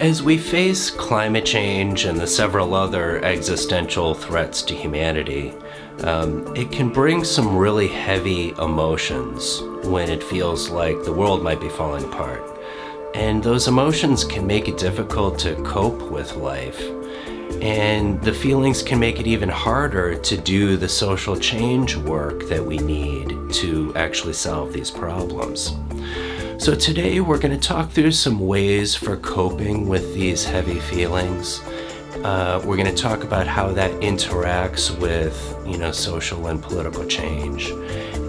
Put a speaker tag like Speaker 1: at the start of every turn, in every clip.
Speaker 1: As we face climate change and the several other existential threats to humanity, it can bring some really heavy emotions when it feels like the world might be falling apart. And those emotions can make it difficult to cope with life. And the feelings can make it even harder to do the social change work that we need to actually solve these problems. So today we're going to talk through some ways for coping with these heavy feelings. We're going to talk about how that interacts with, social and political change.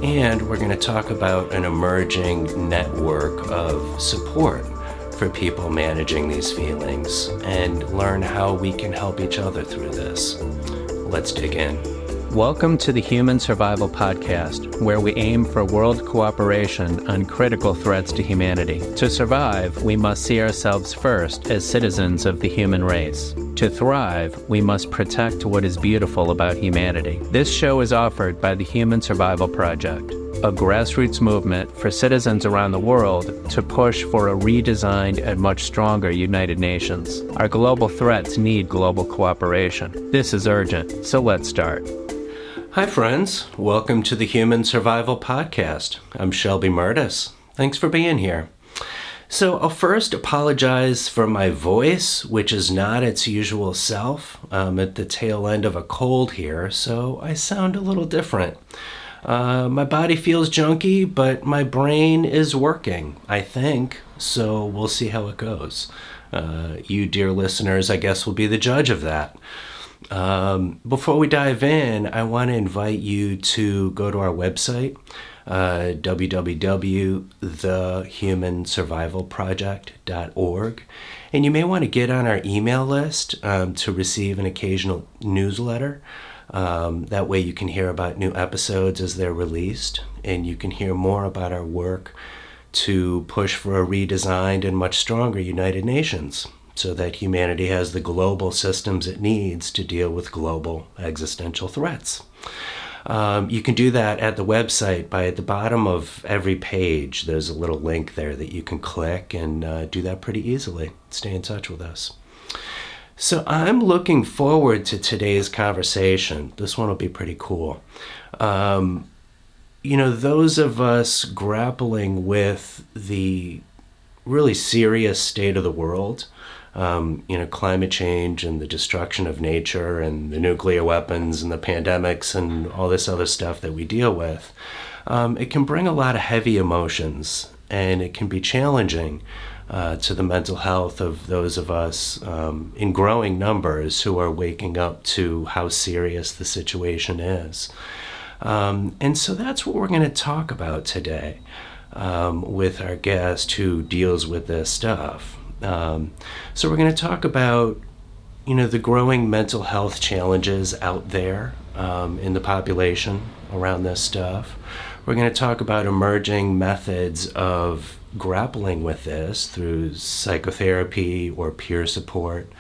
Speaker 1: And we're going to talk about an emerging network of support for people managing these feelings and learn how we can help each other through this. Let's dig in.
Speaker 2: Welcome to the Human Survival Podcast, where we aim for world cooperation on critical threats to humanity. To survive, we must see ourselves first as citizens of the human race. To thrive, we must protect what is beautiful about humanity. This show is offered by the Human Survival Project, a grassroots movement for citizens around the world to push for a redesigned and much stronger United Nations. Our global threats need global cooperation. This is urgent, so let's start.
Speaker 1: Hi friends, welcome to the Human Survival Podcast. I'm Shelby Mertes. Thanks for being here. So I'll first apologize for my voice, which is not its usual self. I'm at the tail end of a cold here, so I sound a little different. My body feels junky, but my brain is working, I think, so we'll see how it goes. You, dear listeners, I guess will be the judge of that. Before we dive in, I want to invite you to go to our website, www.thehumansurvivalproject.org, and you may want to get on our email list to receive an occasional newsletter. That way you can hear about new episodes as they're released, and you can hear more about our work to push for a redesigned and much stronger United Nations, so that humanity has the global systems it needs to deal with global existential threats. You can do that at the website. At the bottom of every page, there's a little link there that you can click and do that pretty easily. Stay in touch with us. So I'm looking forward to today's conversation. This one will be pretty cool. Those of us grappling with the really serious state of the world, climate change and the destruction of nature and the nuclear weapons and the pandemics and all this other stuff that we deal with, it can bring a lot of heavy emotions, and it can be challenging to the mental health of those of us in growing numbers who are waking up to how serious the situation is. And so that's what we're going to talk about today with our guest who deals with this stuff. So we're going to talk about, the growing mental health challenges out there in the population around this stuff. We're going to talk about emerging methods of grappling with this through psychotherapy or peer support.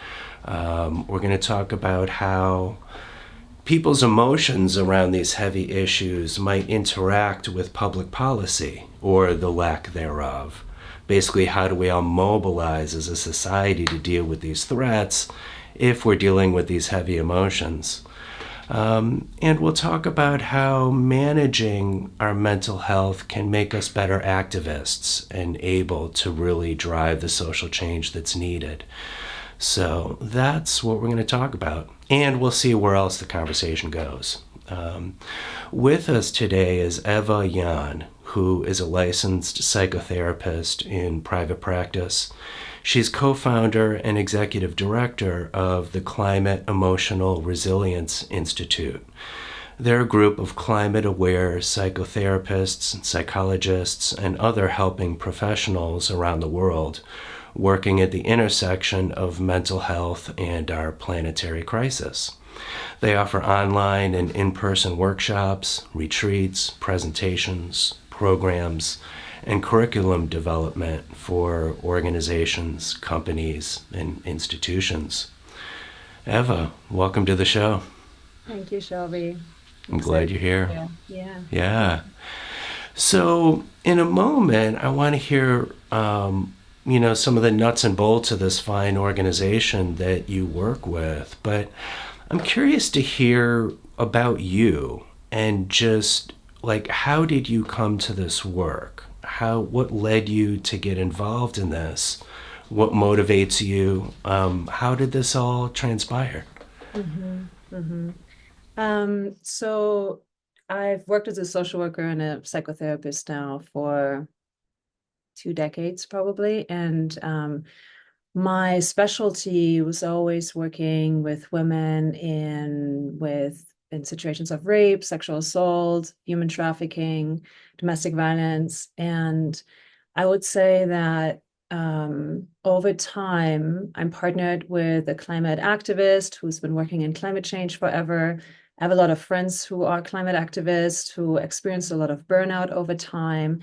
Speaker 1: We're going to talk about how people's emotions around these heavy issues might interact with public policy or the lack thereof. Basically, how do we all mobilize as a society to deal with these threats if we're dealing with these heavy emotions? And we'll talk about how managing our mental health can make us better activists and able to really drive the social change that's needed. So that's what we're going to talk about. And we'll see where else the conversation goes. With us today is Jahn, who is a licensed psychotherapist in private practice. She's co-founder and executive director of the Climate Emotional Resilience Institute. They're a group of climate-aware psychotherapists, psychologists, and other helping professionals around the world working at the intersection of mental health and our planetary crisis. They offer online and in-person workshops, retreats, presentations, programs, and curriculum development for organizations, companies, and institutions. Eva, welcome to the show.
Speaker 3: Thank you, Shelby.
Speaker 1: I'm glad you're here.
Speaker 3: Yeah.
Speaker 1: So in a moment, I want to hear some of the nuts and bolts of this fine organization that you work with. But I'm curious to hear about you and just like, how did you come to this work? What led you to get involved in this? What motivates you? How did this all transpire?
Speaker 3: hmm hmm So I've worked as a social worker and a psychotherapist now for 2 decades probably. And my specialty was always working with women in situations of rape, sexual assault, human trafficking, domestic violence. And I would say that over time, I'm partnered with a climate activist who's been working in climate change forever. I have a lot of friends who are climate activists who experienced a lot of burnout over time.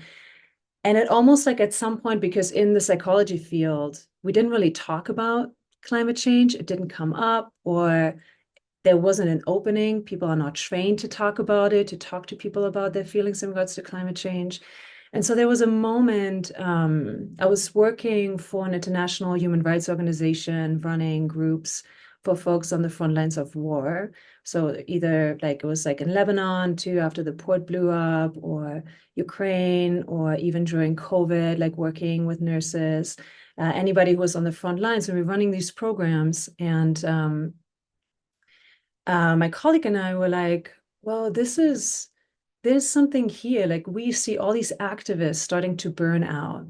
Speaker 3: And it almost like at some point, because in the psychology field, we didn't really talk about climate change, it didn't come up, or there wasn't an opening. People are not trained to talk about it, to talk to people about their feelings in regards to climate change. And so there was a moment, I was working for an international human rights organization, running groups for folks on the front lines of war. So either like it was like in Lebanon too, after the port blew up, or Ukraine, or even during COVID, like working with nurses, anybody who was on the front lines. And we were running these programs. And my colleague and I were like, well, there's something here. Like we see all these activists starting to burn out.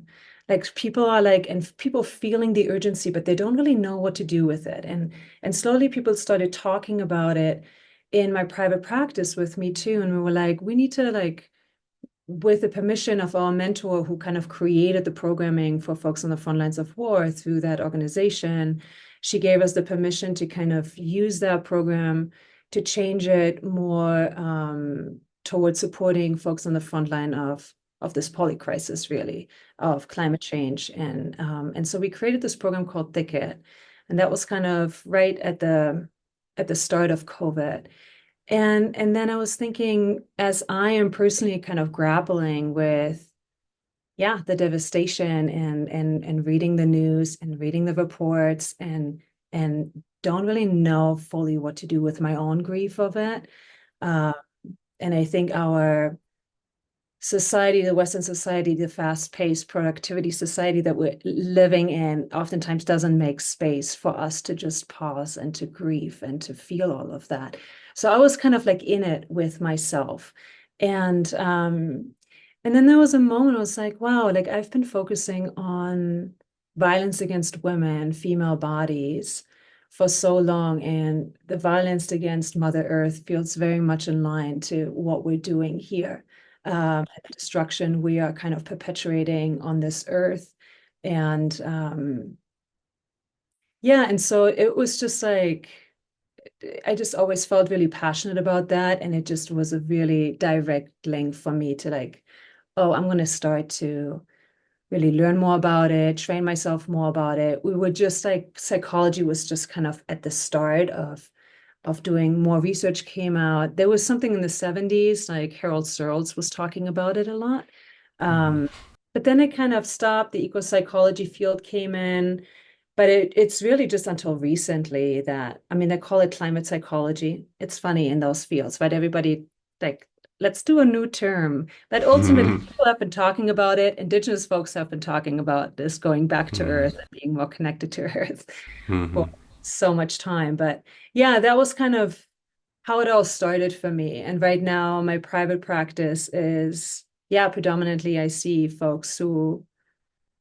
Speaker 3: Like people are like, and people feeling the urgency, but they don't really know what to do with it. And slowly people started talking about it in my private practice with me too. And we were like, we need to like, with the permission of our mentor who kind of created the programming for folks on the front lines of war through that organization, she gave us the permission to kind of use that program to change it more towards supporting folks on the front line of this polycrisis, really, of climate change. And so we created this program called Thicket, and that was kind of right at the start of COVID. And then I was thinking, as I am personally kind of grappling with, yeah, the devastation and reading the news and reading the reports and don't really know fully what to do with my own grief of it. Uh, and I think our society, the Western society, the fast-paced productivity society that we're living in, oftentimes doesn't make space for us to just pause and to grieve and to feel all of that. So I was kind of like in it with myself. And then there was a moment I was like, wow, like I've been focusing on violence against women, female bodies for so long, and the violence against Mother Earth feels very much in line to what we're doing here, the destruction we are kind of perpetuating on this earth. And yeah, and so it was just like, I just always felt really passionate about that. And it just was a really direct link for me to like, oh, I'm going to start to really learn more about it, train myself more about it. We were just like, psychology was just kind of at the start of doing more research came out. There was something in the 70s, like Harold Searles was talking about it a lot. Um, but then it kind of stopped. The eco-psychology field came in, but it's really just until recently that, I mean, they call it climate psychology. It's funny in those fields, right? Everybody like, let's do a new term. But ultimately, people have been talking about it. Indigenous folks have been talking about this going back to Earth and being more connected to Earth for so much time. But yeah, that was kind of how it all started for me. And right now, my private practice is, yeah, predominantly I see folks who,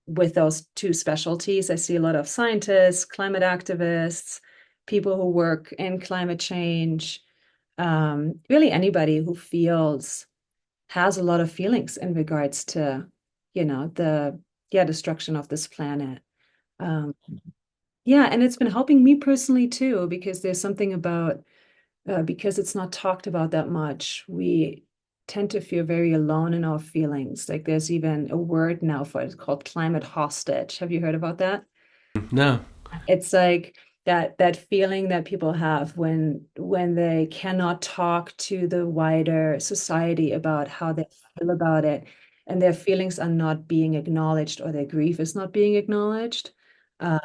Speaker 3: with those two specialties, I see a lot of scientists, climate activists, people who work in climate change, really anybody who has a lot of feelings in regards to, the destruction of this planet. Um, yeah, and it's been helping me personally too, because there's something about because it's not talked about that much, we tend to feel very alone in our feelings. Like there's even a word now for it, it's called climate hostage. Have you heard about that?
Speaker 1: No.
Speaker 3: It's like that feeling that people have when they cannot talk to the wider society about how they feel about it. and their feelings are not being acknowledged, or their grief is not being acknowledged. Um,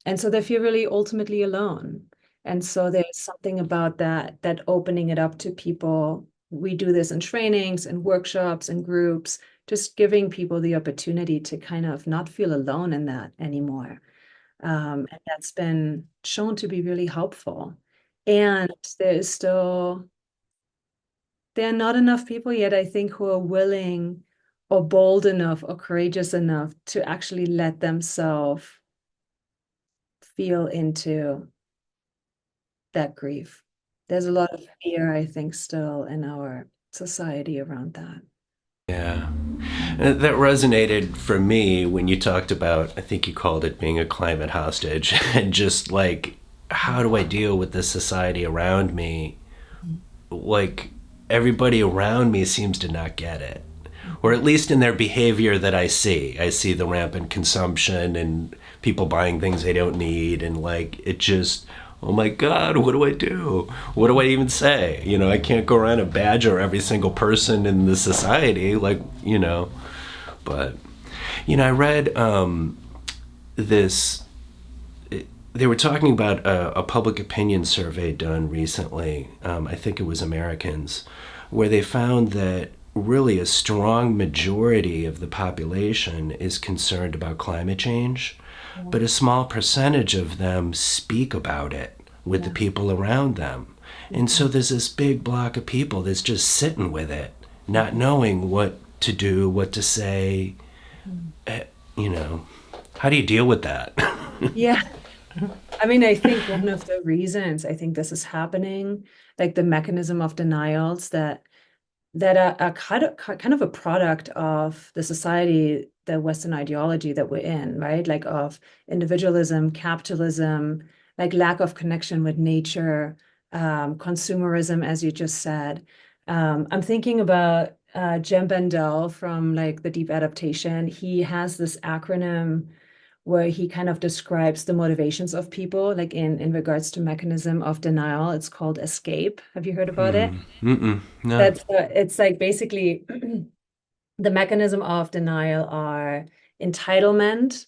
Speaker 3: and so they feel really ultimately alone. And so there's something about that opening it up to people. We do this in trainings and workshops and groups, just giving people the opportunity to kind of not feel alone in that anymore. And that's been shown to be really helpful. And there are not enough people yet, I think, who are willing or bold enough or courageous enough to actually let themselves feel into that grief. There's a lot of fear, I think, still in our society around that.
Speaker 1: Yeah. That resonated for me when you talked about, I think you called it being a climate hostage, and just like, how do I deal with this society around me? Like, everybody around me seems to not get it. Or at least in their behavior that I see. I see the rampant consumption and people buying things they don't need, and like, it just, oh my God, what do I do? What do I even say? I can't go around and badger every single person in the society, like, but, I read this. They were talking about a public opinion survey done recently. I think it was Americans, where they found that really a strong majority of the population is concerned about climate change, but a small percentage of them speak about it with the people around them. And so there's this big block of people that's just sitting with it, not knowing what to do, what to say. Uh, you know, how do you deal with that?
Speaker 3: Yeah. I mean, I think one of the reasons I think this is happening, like the mechanism of denials that are kind of a product of the society, the Western ideology that we're in, right? Like of individualism, capitalism, like lack of connection with nature, consumerism, as you just said. I'm thinking about Jem Bendell from like the Deep Adaptation. He has this acronym where he kind of describes the motivations of people, like in regards to mechanism of denial. It's called escape. Have you heard about it?
Speaker 1: No.
Speaker 3: It's like basically the mechanism of denial are entitlement,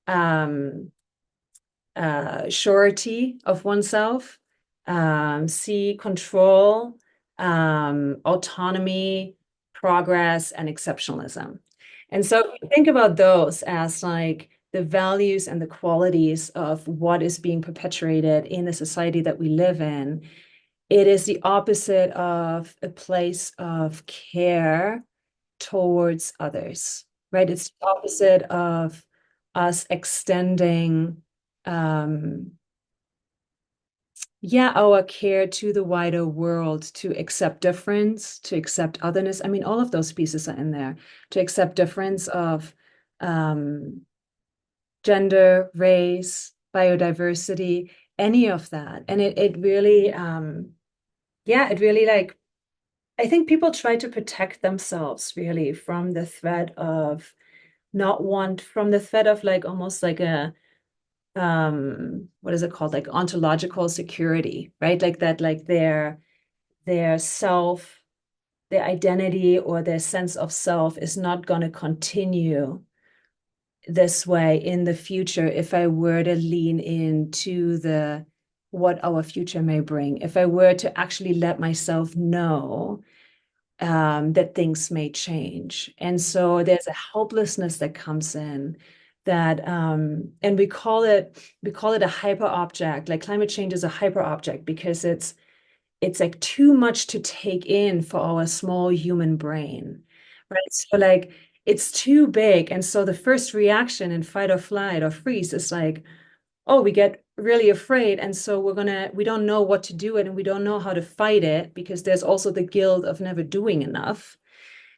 Speaker 3: um, surety of oneself, C, control, autonomy, progress, and exceptionalism. And so think about those as like the values and the qualities of what is being perpetuated in the society that we live in. It is the opposite of a place of care towards others, right? It's the opposite of us extending, um, yeah, our care to the wider world, to accept difference, to accept otherness. I mean, all of those pieces are in there, to accept difference of um, gender, race, biodiversity, any of that. And it really, yeah, it really like, I think people try to protect themselves really from the threat of from the threat of like almost like a what is it called, like ontological security, right? Like that, like their self, their identity or their sense of self is not going to continue this way in the future if I were to lean into the what our future may bring, if I were to actually let myself know that things may change. And so there's a helplessness that comes in that, and we call it a hyper object. Like climate change is a hyper object because it's like too much to take in for our small human brain, right? So like it's too big. And so the first reaction in fight or flight or freeze is like, oh, we get really afraid. And so we don't know what to do it and we don't know how to fight it because there's also the guilt of never doing enough.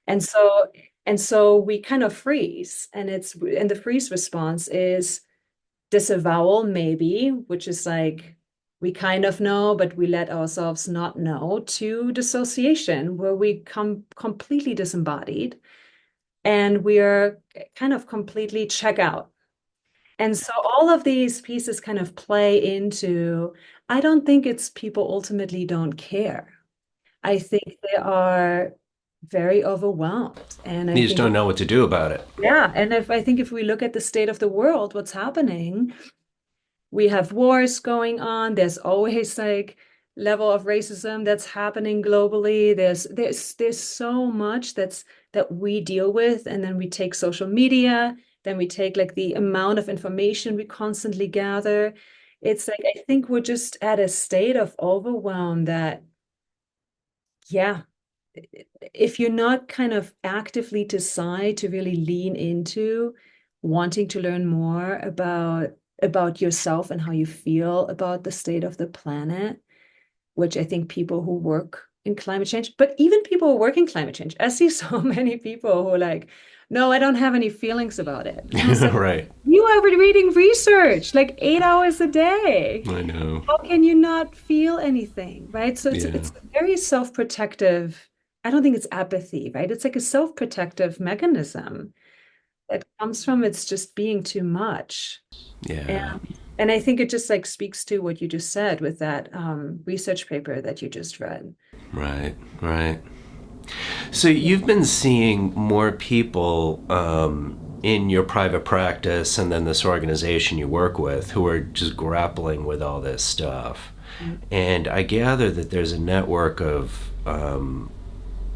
Speaker 3: And so we kind of freeze. And the freeze response is disavowal, maybe, which is like we kind of know, but we let ourselves not know, to dissociation, where we come completely disembodied and we are kind of completely check out. And so all of these pieces kind of play into, I don't think it's people ultimately don't care. I think they are very overwhelmed. And I
Speaker 1: You just
Speaker 3: think,
Speaker 1: don't know what to do about it.
Speaker 3: yeah, and if I think if we look at the state of the world, what's happening, we have wars going on. There's always like level of racism that's happening globally. There's so much that we deal with, and then we take social media, then we take like the amount of information we constantly gather. It's like I think we're just at a state of overwhelm that, yeah, if you're not kind of actively decide to really lean into wanting to learn more about yourself and how you feel about the state of the planet, which I think people who work in climate change, but even people who work in climate change, I see so many people who are like, no, I don't have any feelings about it. And I was like,
Speaker 1: Right.
Speaker 3: you are reading research like 8 hours a day.
Speaker 1: I know.
Speaker 3: How can you not feel anything, right? So
Speaker 1: Yeah.
Speaker 3: it's a very self-protective. I don't think it's apathy, right? It's like a self-protective mechanism that comes from it's just being too much. And
Speaker 1: Yeah.
Speaker 3: and I think it just like speaks to what you just said with that research paper that you just read.
Speaker 1: Right. Right. So you've been seeing more people in your private practice and then this organization you work with who are just grappling with all this stuff.
Speaker 3: Mm.
Speaker 1: And I gather that there's a network of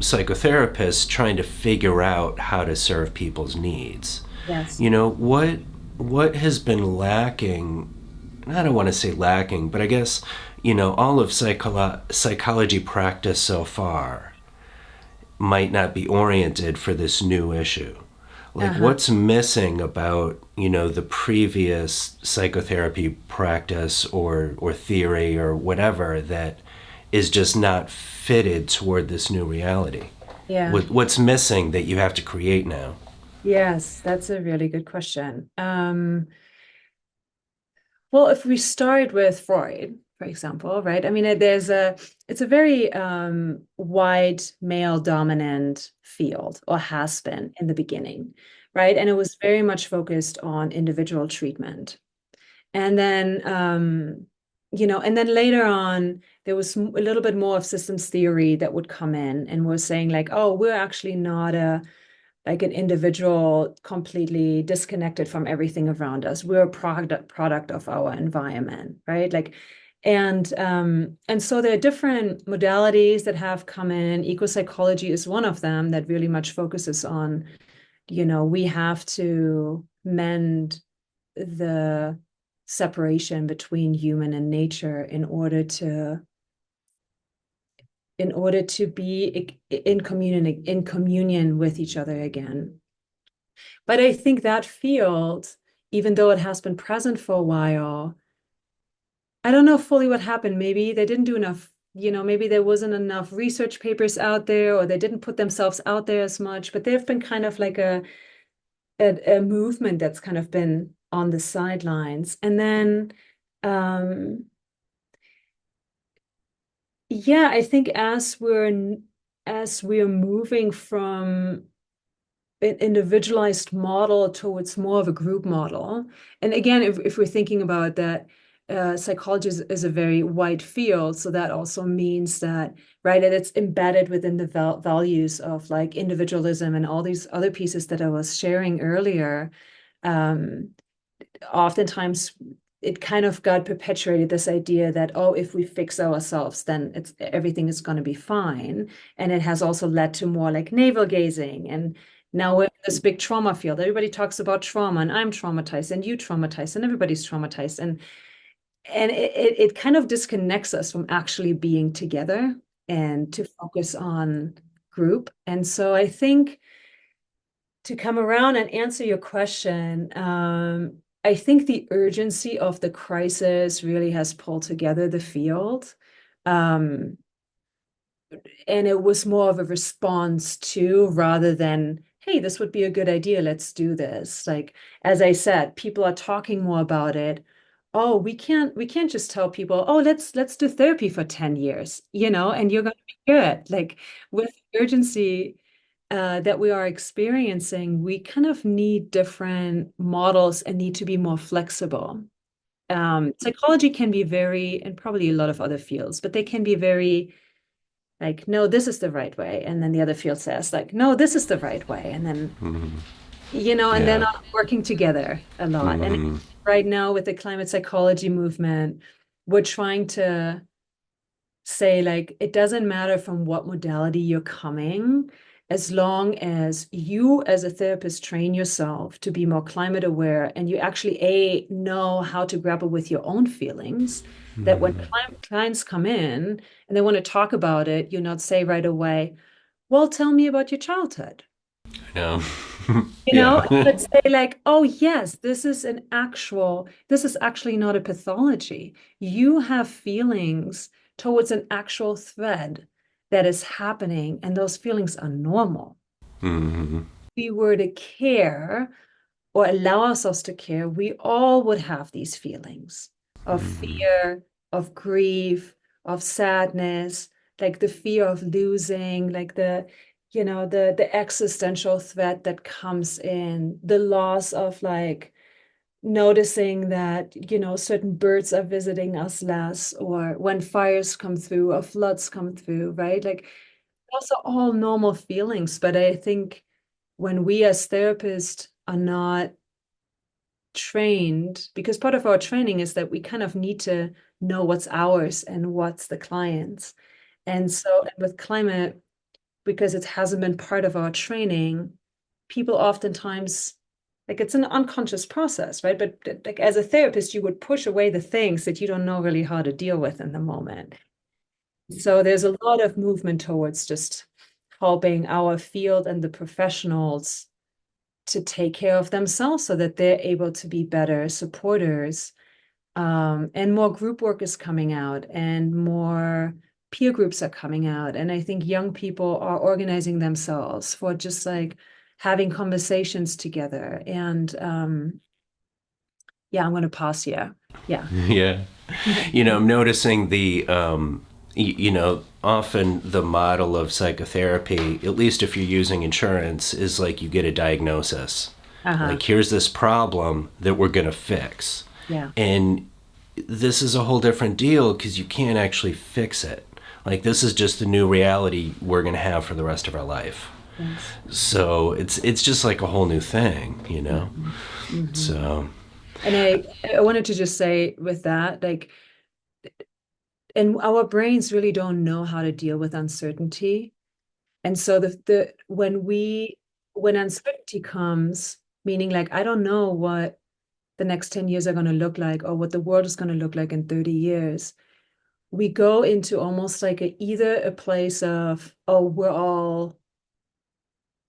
Speaker 1: psychotherapists trying to figure out how to serve people's needs.
Speaker 3: Yes.
Speaker 1: You know, what has been lacking, I don't want to say lacking, but I guess, all of psychology practice so far might not be oriented for this new issue. Like,
Speaker 3: Uh-huh.
Speaker 1: what's missing about, the previous psychotherapy practice or theory or whatever that is just not fitted toward this new reality?
Speaker 3: Yeah.
Speaker 1: What's missing that you have to create now?
Speaker 3: Yes, that's a really good question. Well, if we start with Freud, for example, right? I mean, it's a very wide male dominant field, or has been in the beginning, right? And it was very much focused on individual treatment. And then, and then later on, there was a little bit more of systems theory that would come in and was saying like, oh, we're actually not like an individual completely disconnected from everything around us. We're a product of our environment, right? Like, and so there are different modalities that have come in. Eco-psychology is one of them that really much focuses on, we have to mend the separation between human and nature in order to be in communion with each other again. But I think that field, even though it has been present for a while, I don't know fully what happened. Maybe they didn't do enough, maybe there wasn't enough research papers out there, or they didn't put themselves out there as much, but they've been kind of like a movement that's kind of been on the sidelines. And then yeah, I think as we're moving from an individualized model towards more of a group model. And again, if we're thinking about that, psychology is a very wide field. So that also means that, right, and it's embedded within the values of like individualism and all these other pieces that I was sharing earlier. Um, Oftentimes it kind of got perpetuated, this idea that, oh, if we fix ourselves, then everything is going to be fine. And it has also led to more like navel gazing. And now we're in this big trauma field. Everybody talks about trauma, and I'm traumatized, and you traumatized, and everybody's traumatized. And it kind of disconnects us from actually being together and to focus on group. And so I think, to come around and answer your question, I think the urgency of the crisis really has pulled together the field. Um, and it was more of a response to, rather than, hey, this would be a good idea, let's do this. Like, as I said, people are talking more about it. Oh, we can't just tell people, oh, let's do therapy for 10 years, and you're going to be good. Like, with urgency that we are experiencing, we kind of need different models and need to be more flexible. Psychology can be very, and probably a lot of other fields, but they can be very like, no, this is the right way. And then the other field says, like, no, this is the right way. And then, and then working together a lot. And right now with the climate psychology movement, we're trying to say, like, it doesn't matter from what modality you're coming, as long as you as a therapist train yourself to be more climate aware, and you actually know how to grapple with your own feelings, that when clients come in and they want to talk about it, you not say right away, well, tell me about your childhood.
Speaker 1: No.
Speaker 3: But say like, oh yes, this is actually not a pathology. You have feelings towards an actual thread that is happening, and those feelings are normal. If we were to care or allow ourselves to care, we all would have these feelings of fear, of grief, of sadness, like the fear of losing, like the existential threat that comes in, the loss of like noticing that, certain birds are visiting us less, or when fires come through or floods come through, right? Like those are all normal feelings. But I think when we as therapists are not trained, because part of our training is that we kind of need to know what's ours and what's the client's. And so with climate, because it hasn't been part of our training, people oftentimes, like, it's an unconscious process, right? But like as a therapist, you would push away the things that you don't know really how to deal with in the moment. So there's a lot of movement towards just helping our field and the professionals to take care of themselves so that they're able to be better supporters. And more group work is coming out, and more peer groups are coming out. And I think young people are organizing themselves for just like having conversations together. And I'm going to pause here. Yeah.
Speaker 1: Yeah. I'm noticing the, often the model of psychotherapy, at least if you're using insurance, is like you get a diagnosis. Like, here's this problem that we're going to fix.
Speaker 3: Yeah.
Speaker 1: And this is a whole different deal because you can't actually fix it. Like, this is just the new reality we're going to have for the rest of our life. Yes. So it's just like a whole new thing, So.
Speaker 3: And I wanted to just say with that, like, and our brains really don't know how to deal with uncertainty. And so when uncertainty comes, meaning like, I don't know what the next 10 years are going to look like, or what the world is going to look like in 30 years, we go into almost like either a place of, oh,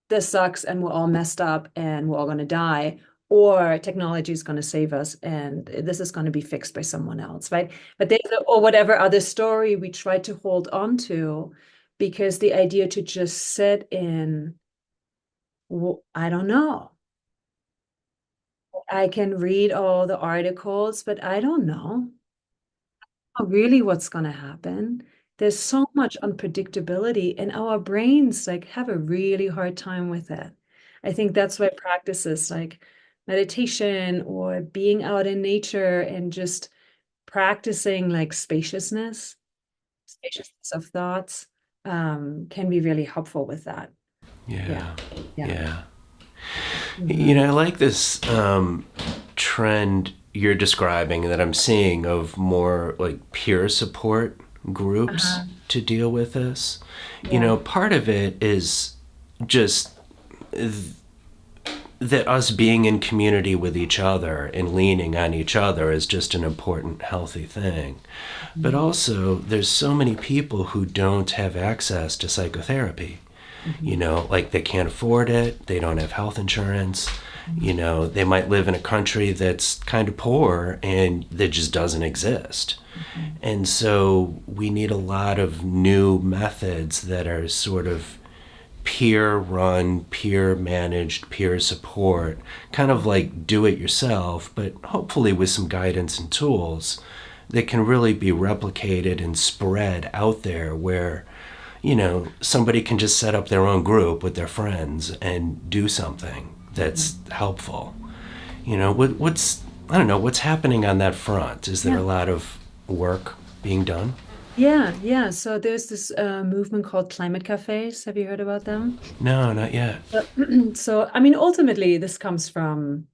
Speaker 3: this sucks and we're all messed up and we're all going to die, or technology is going to save us and this is going to be fixed by someone else, right? But or whatever other story we try to hold on to, because the idea to just sit in, well, I don't know. I can read all the articles, but I don't know really what's going to happen. There's so much unpredictability, and our brains like have a really hard time with it. I think that's why practices like meditation or being out in nature and just practicing like spaciousness of thoughts can be really helpful with that.
Speaker 1: Yeah.
Speaker 3: Mm-hmm.
Speaker 1: I like this trend you're describing that I'm seeing of more like peer support groups to deal with this. Part of it is just that us being in community with each other and leaning on each other is just an important, healthy thing. But also, there's so many people who don't have access to psychotherapy. Like they can't afford it, they don't have health insurance, they might live in a country that's kind of poor and that just doesn't exist. And so we need a lot of new methods that are sort of peer-run, peer-managed, peer support, kind of like do it yourself, but hopefully with some guidance and tools that can really be replicated and spread out there where somebody can just set up their own group with their friends and do something that's helpful. What's happening on that front? Is there a lot of work being done?
Speaker 3: Yeah, yeah. So there's this movement called climate cafes. Have you heard about them?
Speaker 1: No, not yet.
Speaker 3: Uh, So, I mean, ultimately, this comes from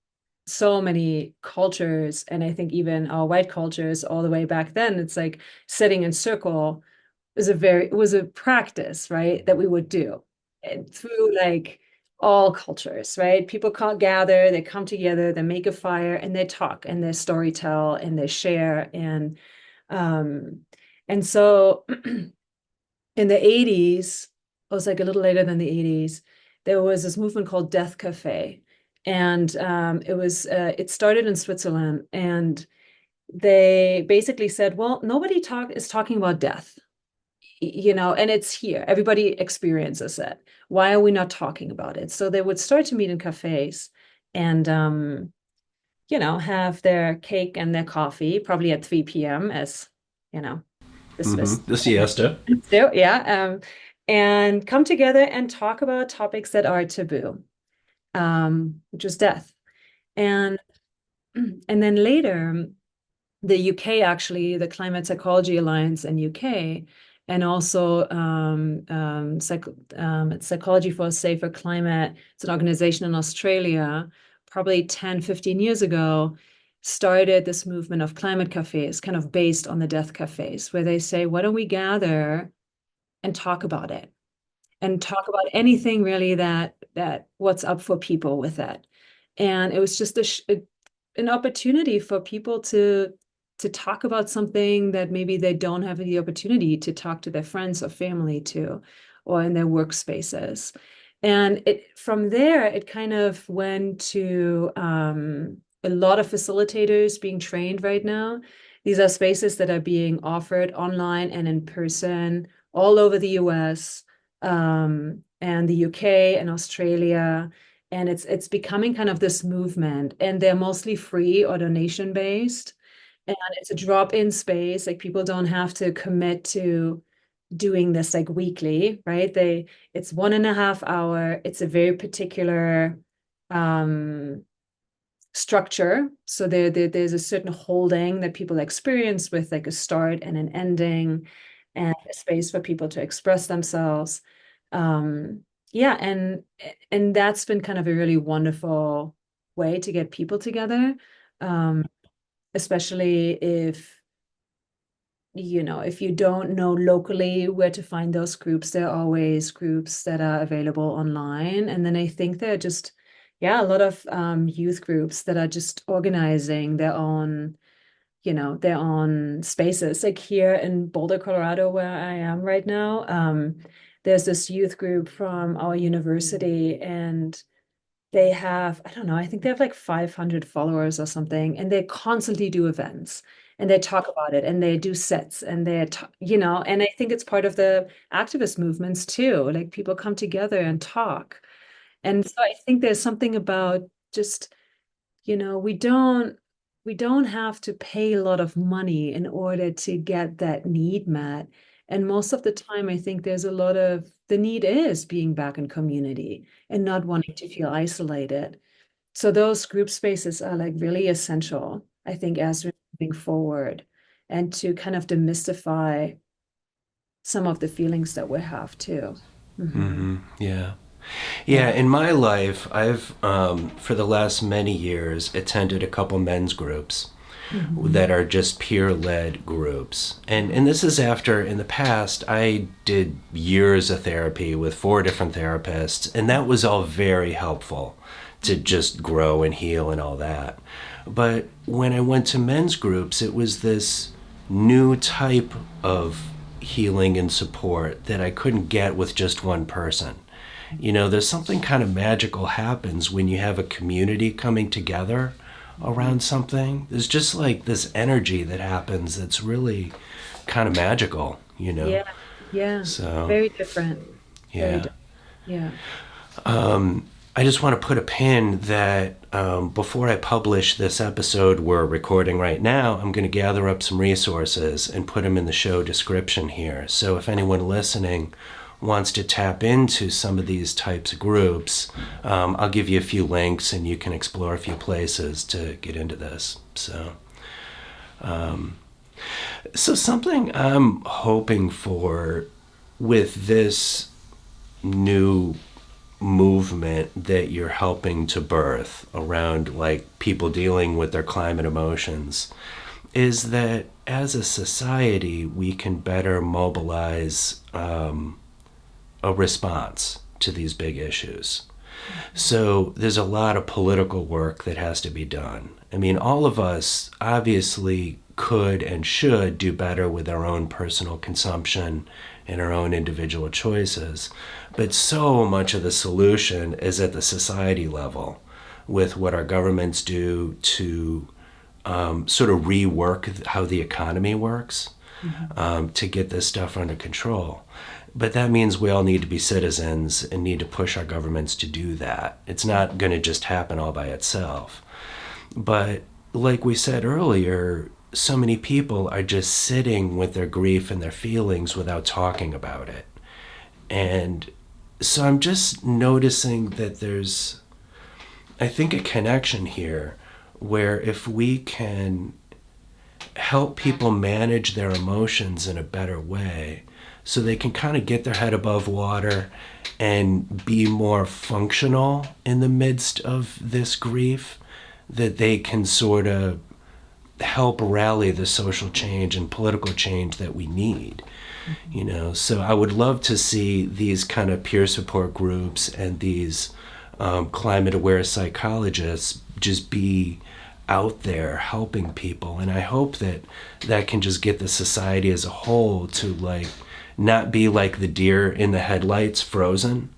Speaker 3: so many cultures, and I think even our white cultures all the way back then. It's like sitting in circle it was a practice, right, that we would do and through like all cultures, right? People can't gather, they come together, they make a fire, and they talk and they storytell and they share um and so in the 80s, it was like a little later than the 80s, there was this movement called Death Cafe. And it started in Switzerland. And they basically said, well, nobody is talking about death, and it's here. Everybody experiences it. Why are we not talking about it? So they would start to meet in cafes and, have their cake and their coffee, probably at 3 p.m., as, you know, the Swiss.
Speaker 1: The siesta.
Speaker 3: So, yeah. And come together and talk about topics that are taboo, which is death. And and then later, the UK actually, the Climate Psychology Alliance in UK, and also Psychology for a Safer Climate. It's an organization in Australia, probably 10, 15 years ago, started this movement of climate cafes, kind of based on the death cafes, where they say, why don't we gather and talk about it? And talk about anything really that what's up for people with that. And it was just an opportunity for people to talk about something that maybe they don't have the opportunity to talk to their friends or family to, or in their workspaces. And from there, it kind of went to a lot of facilitators being trained right now. These are spaces that are being offered online and in person all over the US, and the UK and Australia. And it's becoming kind of this movement. And they're mostly free or donation based. And it's a drop-in space. Like people don't have to commit to doing this like weekly, right? It's 1.5 hour. It's a very particular um structure. So there's a certain holding that people experience with like a start and an ending and a space for people to express themselves. Yeah, and that's been kind of a really wonderful way to get people together. Um, Especially if you don't know locally where to find those groups, there are always groups that are available online. And then I think there are just, yeah, a lot of youth groups that are just organizing their own spaces. Like here in Boulder, Colorado, where I am right now, there's this youth group from our university, and they have, I don't know, I think they have like 500 followers or something, and they constantly do events and they talk about it and they do sets and and I think it's part of the activist movements too. Like people come together and talk. And so I think there's something about just, we don't have to pay a lot of money in order to get that need met. And most of the time, I think there's a lot of the need is being back in community and not wanting to feel isolated. So those group spaces are like really essential, I think, as we're moving forward and to kind of demystify some of the feelings that we have too. Hmm.
Speaker 1: Yeah. Yeah,
Speaker 3: Yeah.
Speaker 1: in my life, I've, for the last many years, attended a couple men's groups
Speaker 3: Hmm.
Speaker 1: that are just peer-led groups. And this is after, in the past, I did years of therapy with 4 different therapists, and that was all very helpful to just grow and heal and all that. But when I went to men's groups, it was this new type of healing and support that I couldn't get with just one person. There's something kind of magical happens when you have a community coming together around something. There's just like this energy that happens that's really kind of magical.
Speaker 3: Yeah. Yeah.
Speaker 1: So,
Speaker 3: Very different. Very
Speaker 1: yeah.
Speaker 3: different. Yeah.
Speaker 1: I just want to put a pin that before I publish this episode we're recording right now, I'm going to gather up some resources and put them in the show description here. So if anyone listening wants to tap into some of these types of groups, I'll give you a few links and you can explore a few places to get into this. So So, something I'm hoping for with this new movement that you're helping to birth around like people dealing with their climate emotions is that as a society we can better mobilize a response to these big issues. So there's a lot of political work that has to be done. I mean, all of us obviously could and should do better with our own personal consumption and our own individual choices. But so much of the solution is at the society level with what our governments do to sort of rework how the economy works to get this stuff under control. But that means we all need to be citizens and need to push our governments to do that. It's not going to just happen all by itself. But like we said earlier, so many people are just sitting with their grief and their feelings without talking about it. And so I'm just noticing that there's, I think, a connection here where if we can help people manage their emotions in a better way so they can kind of get their head above water and be more functional in the midst of this grief, that they can sort of help rally the social change and political change that we need. You know, so I would love to see these kind of peer support groups and these climate aware psychologists just be out there helping people. And I hope that that can just get the society as a whole to like not be like the deer in the headlights frozen,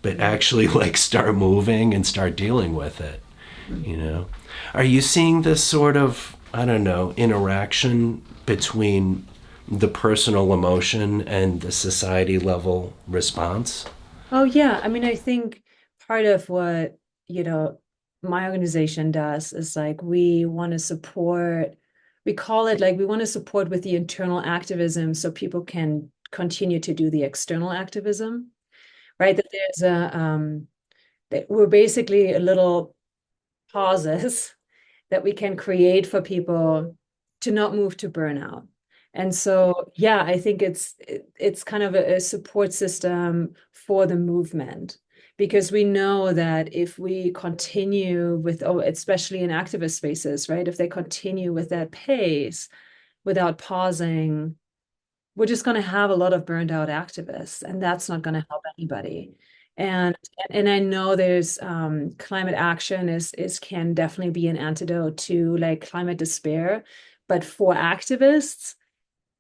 Speaker 1: but actually like start moving and start dealing with it. You know, are you seeing this sort of, I don't know, interaction between the personal emotion and the society level response?
Speaker 3: Oh, yeah. I mean, I think part of what, you know, my organization does is like we want to support, we call it like we want to support with the internal activism so people can continue to do the external activism, right? That there's that we're basically a little pauses that we can create for people to not move to burnout. And so, yeah, I think it's kind of a support system for the movement because we know that if we continue with, oh, especially in activist spaces, right? If they continue with that pace without pausing, we're just going to have a lot of burned out activists, and that's not going to help anybody. And and I know there's climate action is can definitely be an antidote to like climate despair, but for activists,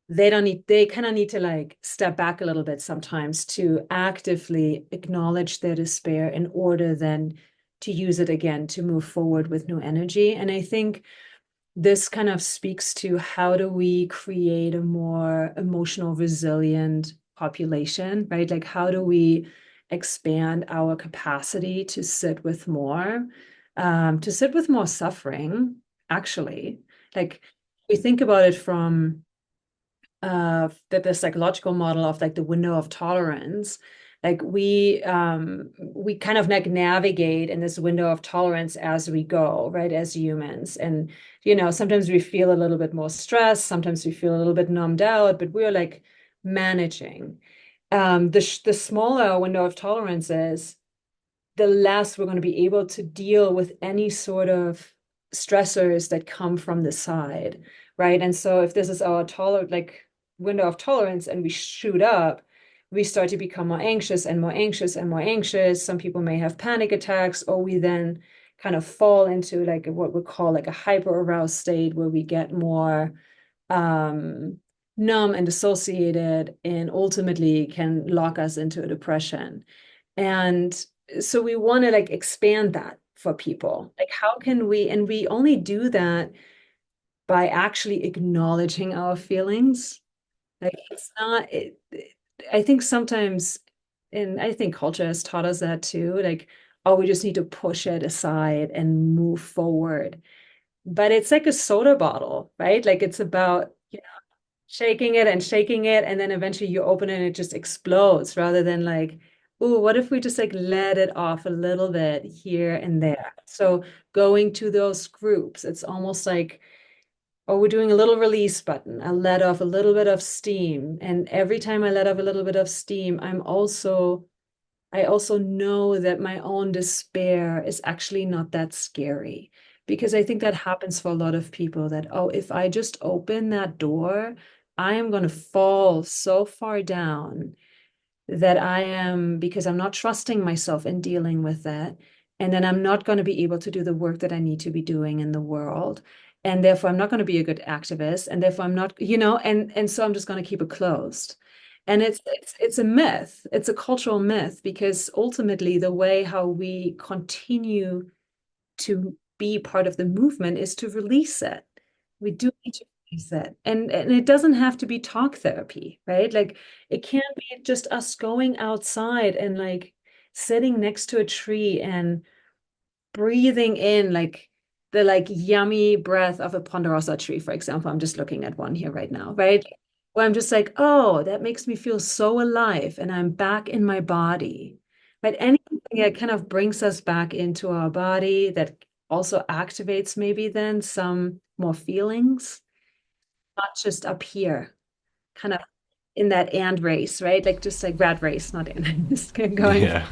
Speaker 3: they kind of need to like step back a little bit sometimes to actively acknowledge their despair in order then to use it again to move forward with new energy. And I think this kind of speaks to how do we create a more emotional resilient population, right? Like how do we expand our capacity to sit with more suffering, actually. Like we think about it from the psychological model of like the window of tolerance, like we kind of like navigate in this window of tolerance as we go, right, as humans. And you know, sometimes we feel a little bit more stressed, sometimes we feel a little bit numbed out, but we're like managing. The smaller window of tolerance is, the less we're going to be able to deal with any sort of stressors that come from the side, right? And so if this is our like window of tolerance and we shoot up, we start to become more anxious and more anxious and more anxious. Some people may have panic attacks, or we then kind of fall into like what we call like a hyper aroused state where we get more numb and dissociated and ultimately can lock us into a depression. And so we want to like expand that for people. Like, how can we, and we only do that by actually acknowledging our feelings. Like, it's not, I think sometimes, and I think culture has taught us that too, like, oh, we just need to push it aside and move forward. But it's like a soda bottle, right? Like, it's about, shaking it, and then eventually you open it and it just explodes rather than like, oh, what if we just like let it off a little bit here and there? So going to those groups, it's almost like, or we're doing a little release button. I let off a little bit of steam. And every time I let off a little bit of steam, I also know that my own despair is actually not that scary. Because I think that happens for a lot of people that, oh, if I just open that door, I am going to fall so far down that I am, because I'm not trusting myself in dealing with that. And then I'm not going to be able to do the work that I need to be doing in the world. And therefore, I'm not going to be a good activist. And therefore, I'm not, and so I'm just going to keep it closed. And it's a myth. It's a cultural myth because ultimately the way how we continue to be part of the movement is to release it. We do need to release it. And it doesn't have to be talk therapy, right? Like it can be just us going outside and like sitting next to a tree and breathing in like the like yummy breath of a ponderosa tree, for example. I'm just looking at one here right now, right? Where I'm just like, oh, that makes me feel so alive and I'm back in my body. But anything that kind of brings us back into our body that also activates maybe then some more feelings, not just up here, kind of in that and race, right? Like just like rat race, not in, just going.
Speaker 1: Yeah.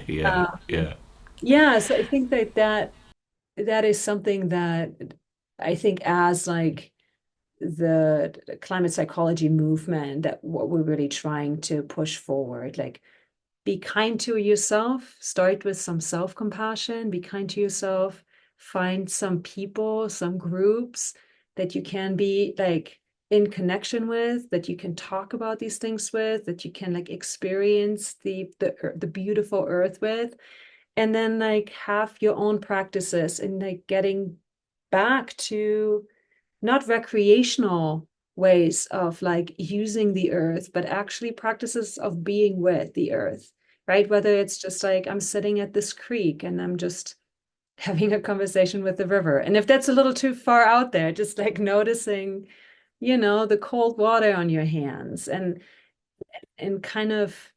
Speaker 1: Yeah.
Speaker 3: Um,
Speaker 1: Yeah.
Speaker 3: yeah, so I think that is something that I think as like the climate psychology movement that what we're really trying to push forward, like be kind to yourself, start with some self-compassion, be kind to yourself, find some people, some groups that you can be like in connection with, that you can talk about these things with, that you can like experience the beautiful earth with, and then like have your own practices and like getting back to not recreational ways of like using the earth, but actually practices of being with the earth, right? Whether it's just like I'm sitting at this creek and I'm just having a conversation with the river. And if that's a little too far out there, just like noticing, the cold water on your hands and kind of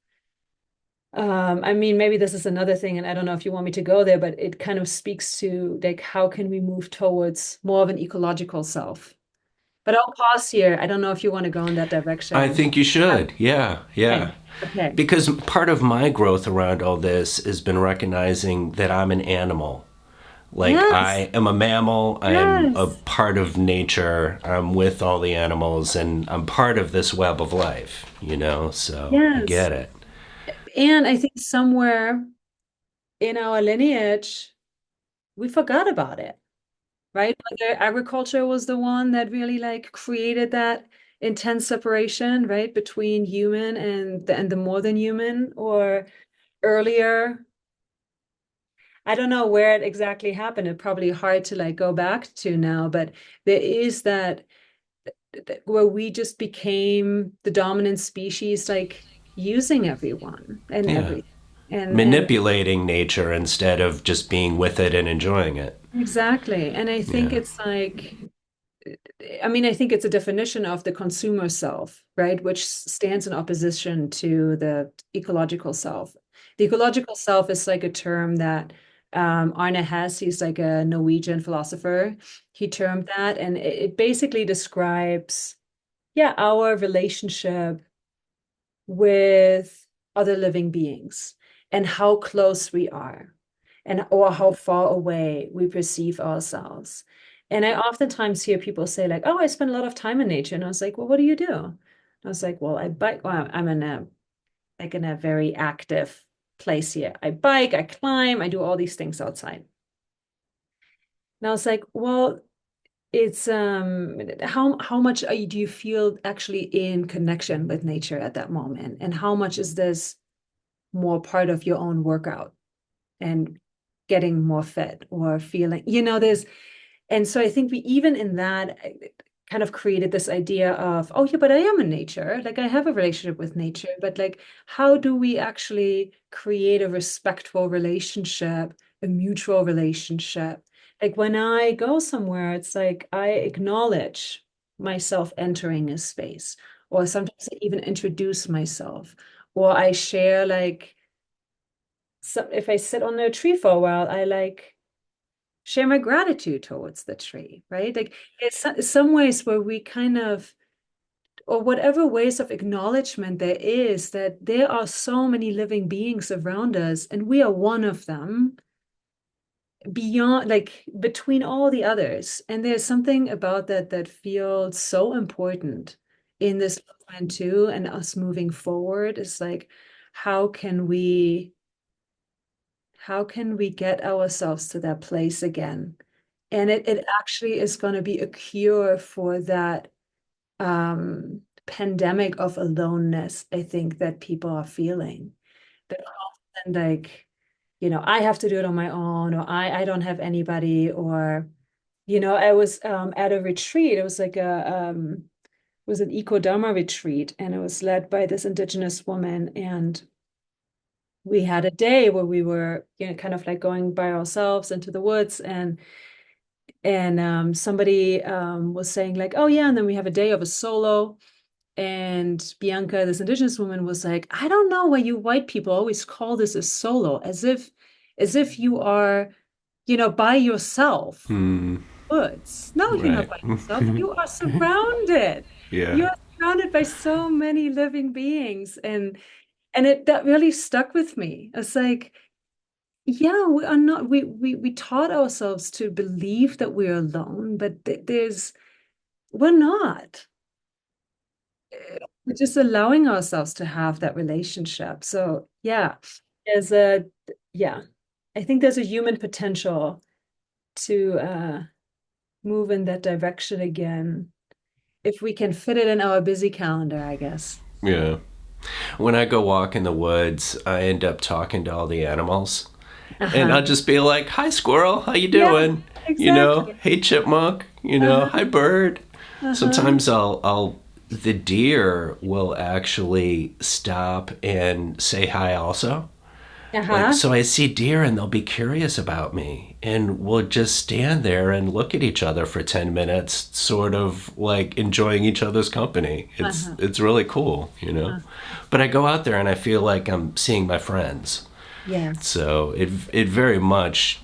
Speaker 3: I mean, maybe this is another thing, and I don't know if you want me to go there, but it kind of speaks to like how can we move towards more of an ecological self? But I'll pause here. I don't know if you want to go in that
Speaker 1: I
Speaker 3: direction.
Speaker 1: think you should. Yeah.
Speaker 3: Okay.
Speaker 1: Yeah.
Speaker 3: Okay.
Speaker 1: Because part of my growth around all this has been recognizing that I'm an animal. Like,
Speaker 3: Yes.
Speaker 1: I am a mammal, I am a
Speaker 3: Yes.
Speaker 1: part of nature, I'm with all the animals, and I'm part of this web of life, So I
Speaker 3: Yes.
Speaker 1: get it.
Speaker 3: And I think somewhere in our lineage, we forgot about it, right? Whether agriculture was the one that really like created that intense separation, right, between human and the more than human, or earlier. I don't know where it exactly happened. It's probably hard to like go back to now, but there is that where we just became the dominant species, like using everyone and
Speaker 1: Yeah.
Speaker 3: everything. And
Speaker 1: Manipulating nature instead of just being with it and enjoying it.
Speaker 3: exactly. And I think
Speaker 1: Yeah.
Speaker 3: it's like, I mean, I think it's a definition of the consumer self, right? Which stands in opposition to the ecological self. The ecological self is like a term that Arne Hess, he's like a Norwegian philosopher, he termed that, and it basically describes, yeah, our relationship with other living beings and how close we are and or how far away we perceive ourselves. And I oftentimes hear people say like, "Oh, I spend a lot of time in nature." And I was like, "Well, what do you do?" I was like, "Well, I bike. Well, I'm in a very active place here. I bike, I climb, I do all these things outside." And I was like, "Well, it's how much do you feel actually in connection with nature at that moment? And how much is this more part of your own workout and getting more fit or feeling, there's, and so I think we even in that kind of created this idea of, oh yeah, but I am in nature. Like I have a relationship with nature, but like how do we actually create a respectful relationship, a mutual relationship? Like when I go somewhere, it's like I acknowledge myself entering a space, or sometimes I even introduce myself, or I share like, so if I sit on a tree for a while, I like share my gratitude towards the tree, right? Like it's some ways where we kind of, or whatever ways of acknowledgement there is, that there are so many living beings around us, and we are one of them, beyond, like between all the others. And there's something about that that feels so important in this movement too, and us moving forward is like, how can we get ourselves to that place again? And it actually is going to be a cure for that pandemic of aloneness, I think, that people are feeling. They're often like, I have to do it on my own, or I don't have anybody, or, I was at a retreat. It was like it was an eco-dharma retreat, and it was led by this indigenous woman. And we had a day where we were, kind of like going by ourselves into the woods, and somebody was saying like, oh yeah, and then we have a day of a solo. And Bianca, this indigenous woman, was like, I don't know why you white people always call this a solo, as if you are, by yourself.
Speaker 1: Hmm.
Speaker 3: Woods. No, you're not
Speaker 1: Right.
Speaker 3: by yourself. You are surrounded.
Speaker 1: Yeah.
Speaker 3: You are surrounded by so many living beings. And it that really stuck with me. It's like, yeah, we are not, we taught ourselves to believe that we're alone, but we're not. We're just allowing ourselves to have that relationship. So yeah, there's a yeah, I think there's a human potential to move in that direction again, if we can fit it in our busy calendar, I guess.
Speaker 1: Yeah. When I go walk in the woods, I end up talking to all the animals. And
Speaker 3: Uh-huh.
Speaker 1: I'll just be like, "Hi squirrel, how you
Speaker 3: Yeah,
Speaker 1: doing?
Speaker 3: exactly.
Speaker 1: Hey chipmunk,
Speaker 3: Uh-huh.
Speaker 1: hi bird."
Speaker 3: Uh-huh.
Speaker 1: Sometimes the deer will actually stop and say hi also. Like,
Speaker 3: Uh-huh.
Speaker 1: so I see deer and they'll be curious about me, and we'll just stand there and look at each other for 10 minutes, sort of like enjoying each other's company.
Speaker 3: Uh-huh.
Speaker 1: It's really cool.
Speaker 3: Uh-huh.
Speaker 1: But I go out there and I feel like I'm seeing my friends.
Speaker 3: Yes.
Speaker 1: So it very much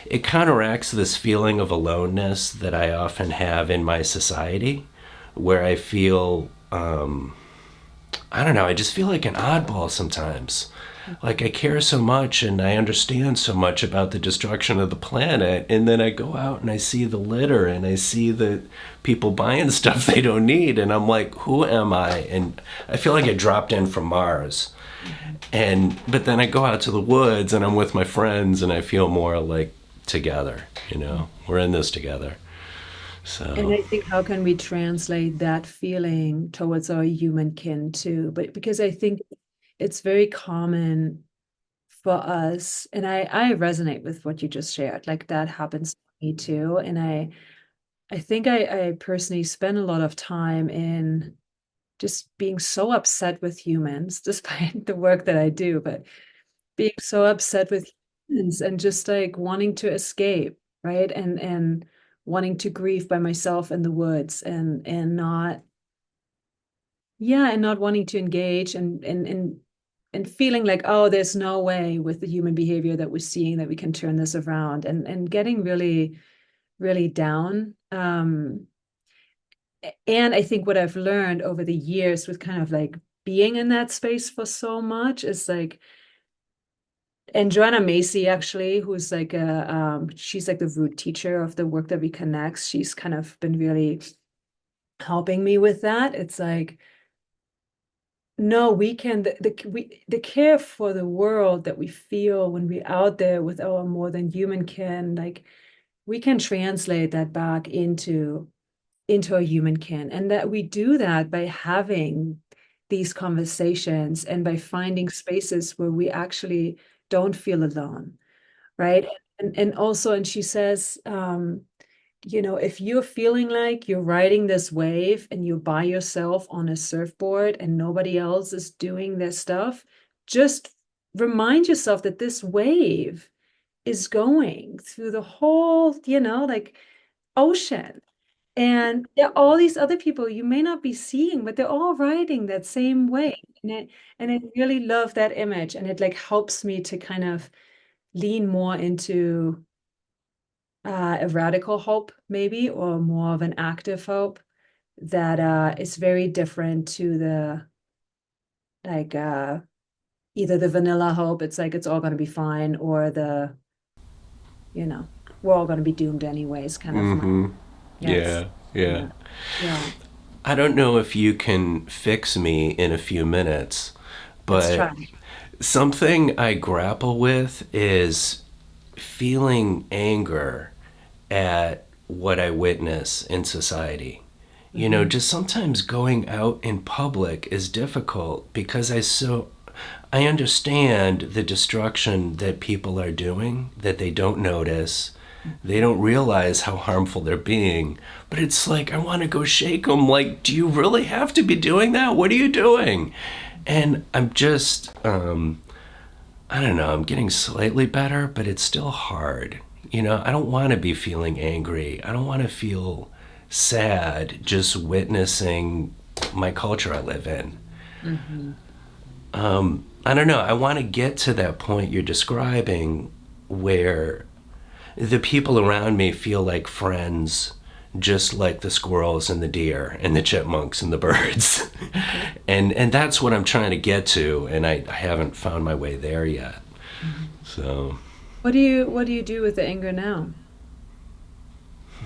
Speaker 1: it counteracts this feeling of aloneness that I often have in my society, where I feel I don't know, I just feel like an oddball sometimes. Like I care so much and I understand so much about the destruction of the planet, and then I go out and I see the litter and I see the people buying stuff they don't need, and I'm like, who am I? And I feel like I dropped in from Mars.
Speaker 3: Mhm.
Speaker 1: But then I go out to the woods and I'm with my friends and I feel more like together. We're in this together.
Speaker 3: And
Speaker 1: So,
Speaker 3: I think, how can we translate that feeling towards our human kin too? But because I think it's very common for us, and I resonate with what you just shared. Like that happens to me too. And I think I personally spend a lot of time in just being so upset with humans, despite the work that I do, but being so upset with humans and just like wanting to escape, right? And wanting to grieve by myself in the woods, and not, yeah, and not wanting to engage, and feeling like, oh, there's no way with the human behavior that we're seeing that we can turn this around, and getting really, really down. And I think what I've learned over the years with kind of like being in that space for so much is like, and Joanna Macy, actually, who's like she's like the root teacher of the work that we connect. She's kind of been really helping me with that. It's like, no, we can, the care for the world that we feel when we're out there with our more than human kin, like we can translate that back into a human kin, and that we do that by having these conversations and by finding spaces where we actually don't feel alone, right? And also, and she says, if you're feeling like you're riding this wave and you're by yourself on a surfboard and nobody else is doing this stuff, just remind yourself that this wave is going through the whole, like ocean. And there are all these other people you may not be seeing, but they're all riding that same wave. And I really love that image. And it like helps me to kind of lean more into a radical hope, maybe, or more of an active hope that is very different to the like either the vanilla hope, it's like it's all going to be fine, or the, we're all going to be doomed anyways, kind of mind.
Speaker 1: Mm-hmm.
Speaker 3: Yes.
Speaker 1: Yeah, yeah.
Speaker 3: Yeah. Yeah.
Speaker 1: I don't know if you can fix me in a few minutes,
Speaker 3: Let's
Speaker 1: but
Speaker 3: try.
Speaker 1: something I grapple with is feeling anger at what I witness in society.
Speaker 3: Hmm.
Speaker 1: Just sometimes going out in public is difficult because I understand the destruction that people are doing that they don't notice. They don't realize how harmful they're being. But it's like, I want to go shake them. Like, do you really have to be doing that? What are you doing? And I'm just, I don't know, I'm getting slightly better, but it's still hard. I don't want to be feeling angry. I don't want to feel sad just witnessing my culture I live in.
Speaker 3: Hmm.
Speaker 1: I don't know. I want to get to that point you're describing where the people around me feel like friends, just like the squirrels and the deer and the chipmunks and the birds. and that's what I'm trying to get to, and I haven't found my way there yet. So,
Speaker 3: What do you do with the anger now?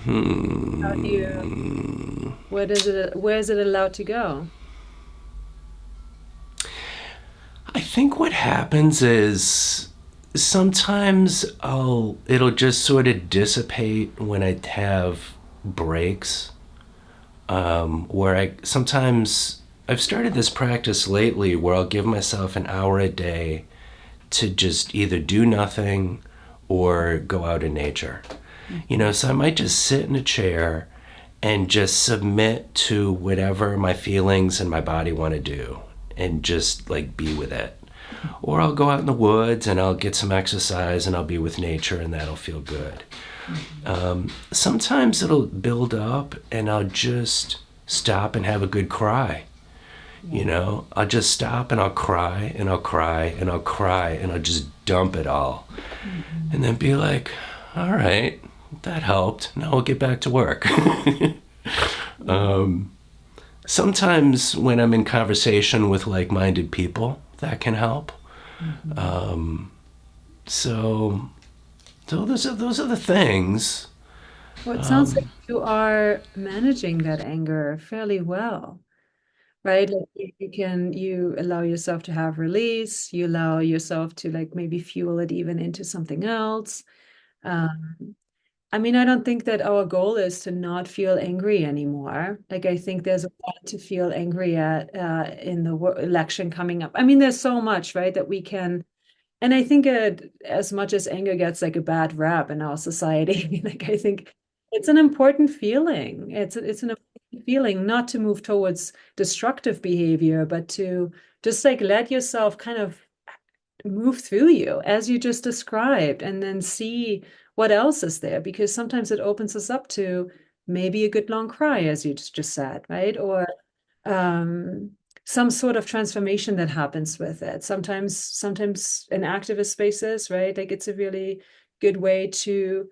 Speaker 3: How do you, where is it allowed to go?
Speaker 1: I think what happens is sometimes it'll just sort of dissipate when I have breaks, where I've started this practice lately where I'll give myself an hour a day to just either do nothing or go out in nature. So I might just sit in a chair and just submit to whatever my feelings and my body want to do and just like be with it. Or I'll go out in the woods and I'll get some exercise and I'll be with nature and that'll feel good. Sometimes it'll build up and I'll just stop and have a good cry. I'll just stop and I'll cry and I'll cry and I'll cry and I'll just dump it all. And then be like, all right, that helped. Now I'll get back to work. Sometimes when I'm in conversation with like-minded people, that can help.
Speaker 3: Hmm.
Speaker 1: So, those are the things.
Speaker 3: Well, it sounds like you are managing that anger fairly well, right? Like you allow yourself to have release, you allow yourself to like maybe fuel it even into something else. Um, I mean, I don't think that our goal is to not feel angry anymore. Like, I think there's a lot to feel angry at in the election coming up. I mean, there's so much, right, that we can. And I think as much as anger gets like a bad rap in our society, like I think it's an important feeling. It's an important feeling not to move towards destructive behavior, but to just like let yourself kind of move through you as you just described and then see what else is there, because sometimes it opens us up to maybe a good long cry, as you just said, right? Or um, some sort of transformation that happens with it. Sometimes in activist spaces, right? Like it's a really good way to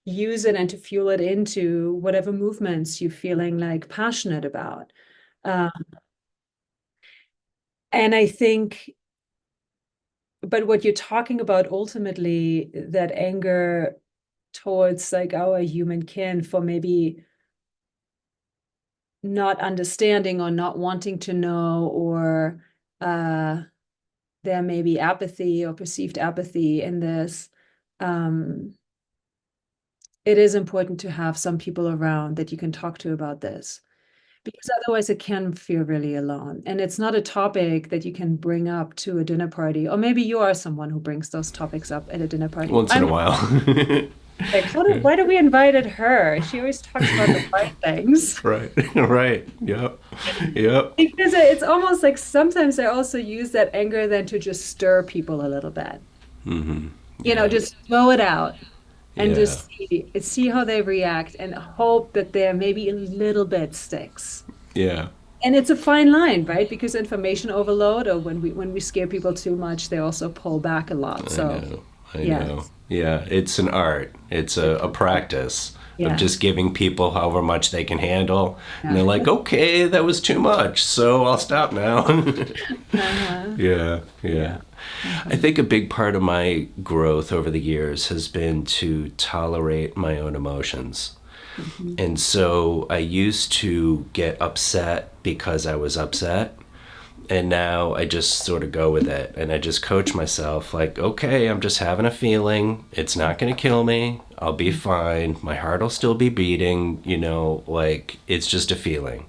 Speaker 3: use it and to fuel it into whatever movements you're feeling like passionate about. Um, and I think, but what you're talking about ultimately, that anger towards like our human kin for maybe not understanding or not wanting to know, or uh, there may be apathy or perceived apathy in this. Um, it is important to have some people around that you can talk to about this, because otherwise it can feel really alone. And it's not a topic that you can bring up to a dinner party, or maybe you are someone who brings those topics up at a dinner party.
Speaker 1: Once in a
Speaker 3: I'm
Speaker 1: while.
Speaker 3: like, why do we invited her? She always talks about the hard things.
Speaker 1: Right. Right. Yep. Yep.
Speaker 3: Because it's almost like sometimes I also use that anger then to just stir people a little bit.
Speaker 1: Yeah.
Speaker 3: Just throw it out and
Speaker 1: Yeah.
Speaker 3: just see how they react and hope that there maybe a little bit sticks.
Speaker 1: Yeah.
Speaker 3: And it's a fine line, right? Because information overload, or when we scare people too much, they also pull back a lot.
Speaker 1: I
Speaker 3: So
Speaker 1: know. I know.
Speaker 3: Yes.
Speaker 1: Yeah, it's an art. It's a practice of
Speaker 3: Yeah.
Speaker 1: just giving people however much they can handle. And
Speaker 3: Yeah.
Speaker 1: they're like, okay, that was too much, so I'll stop now.
Speaker 3: Uh-huh.
Speaker 1: Yeah, yeah.
Speaker 3: Yeah.
Speaker 1: I
Speaker 3: Hmm.
Speaker 1: think a big part of my growth over the years has been to tolerate my own emotions.
Speaker 3: Hmm.
Speaker 1: And so I used to get upset because I was upset. And now I just sort of go with it. And I just coach myself like, okay, I'm just having a feeling. It's not going to kill me. I'll be fine. My heart will still be beating, like it's just a feeling.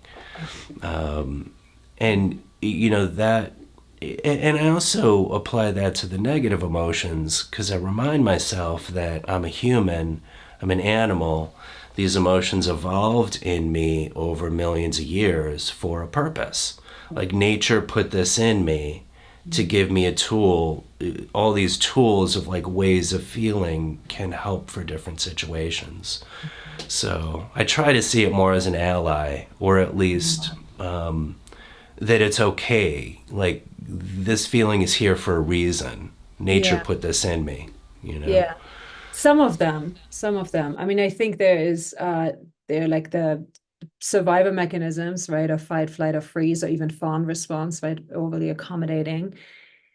Speaker 1: And, that. And I also apply that to the negative emotions because I remind myself that I'm a human, I'm an animal. These emotions evolved in me over millions of years for a purpose. Like nature put this in me to give me a tool. All these tools of like ways of feeling can help for different situations. So I try to see it more as an ally, or at least that it's okay. Like this feeling is here for a reason. Nature
Speaker 3: Yeah.
Speaker 1: put this in me, you know?
Speaker 3: Yeah. Some of them. I mean, I think they're like the survival mechanisms, right? Of fight, flight, or freeze, or even fawn response, right? Overly accommodating.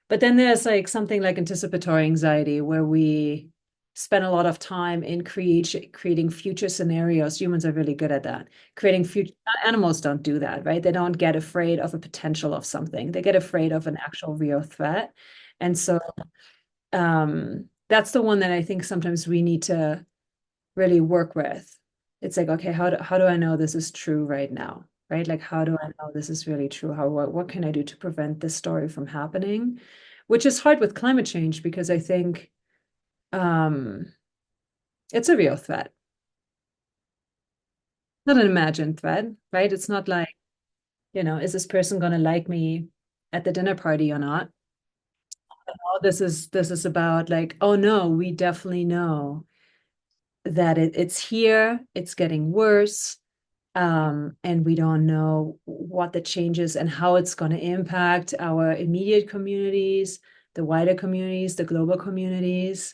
Speaker 3: But then there's like something like anticipatory anxiety where we spend a lot of time in creating future scenarios. Humans are really good at that. Creating future animals don't do that, right? They don't get afraid of a potential of something. They get afraid of an actual real threat. And so that's the one that I think sometimes we need to really work with. It's like, okay, how do I know this is true right now? Right? Like, how do I know this is really true? What can I do to prevent this story from happening? Which is hard with climate change because I think um, it's a real threat, not an imagined threat, right? It's not like, is this person going to like me at the dinner party or not? Oh, this is about like, oh no, we definitely know that it's here, it's getting worse, and we don't know what the changes and how it's going to impact our immediate communities, the wider communities, the global communities,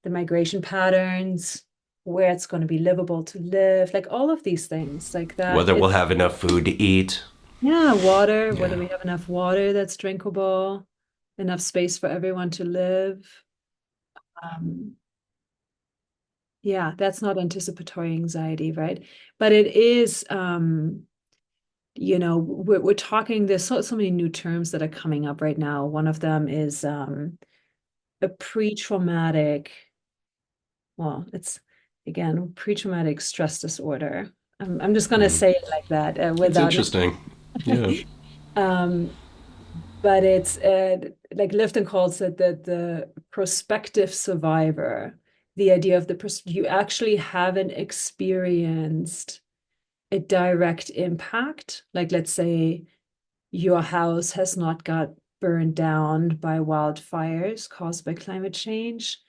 Speaker 3: the migration patterns, where it's going to be livable to live, like all of these things like that.
Speaker 1: Whether we'll
Speaker 3: It's,
Speaker 1: have enough food to eat.
Speaker 3: yeah, water, whether
Speaker 1: Yeah.
Speaker 3: we have enough water that's drinkable, enough space for everyone to live. Um, yeah, that's not anticipatory anxiety, right? But it is, we're talking, there's so many new terms that are coming up right now. One of them is a pre-traumatic, well, it's again, pre-traumatic stress disorder. I'm just going to say it like that
Speaker 1: It's
Speaker 3: without
Speaker 1: interesting. Yeah.
Speaker 3: um, but it's like Lifton calls it the prospective survivor. The idea of you actually haven't experienced a direct impact. Like, let's say your house has not got burned down by wildfires caused by climate change,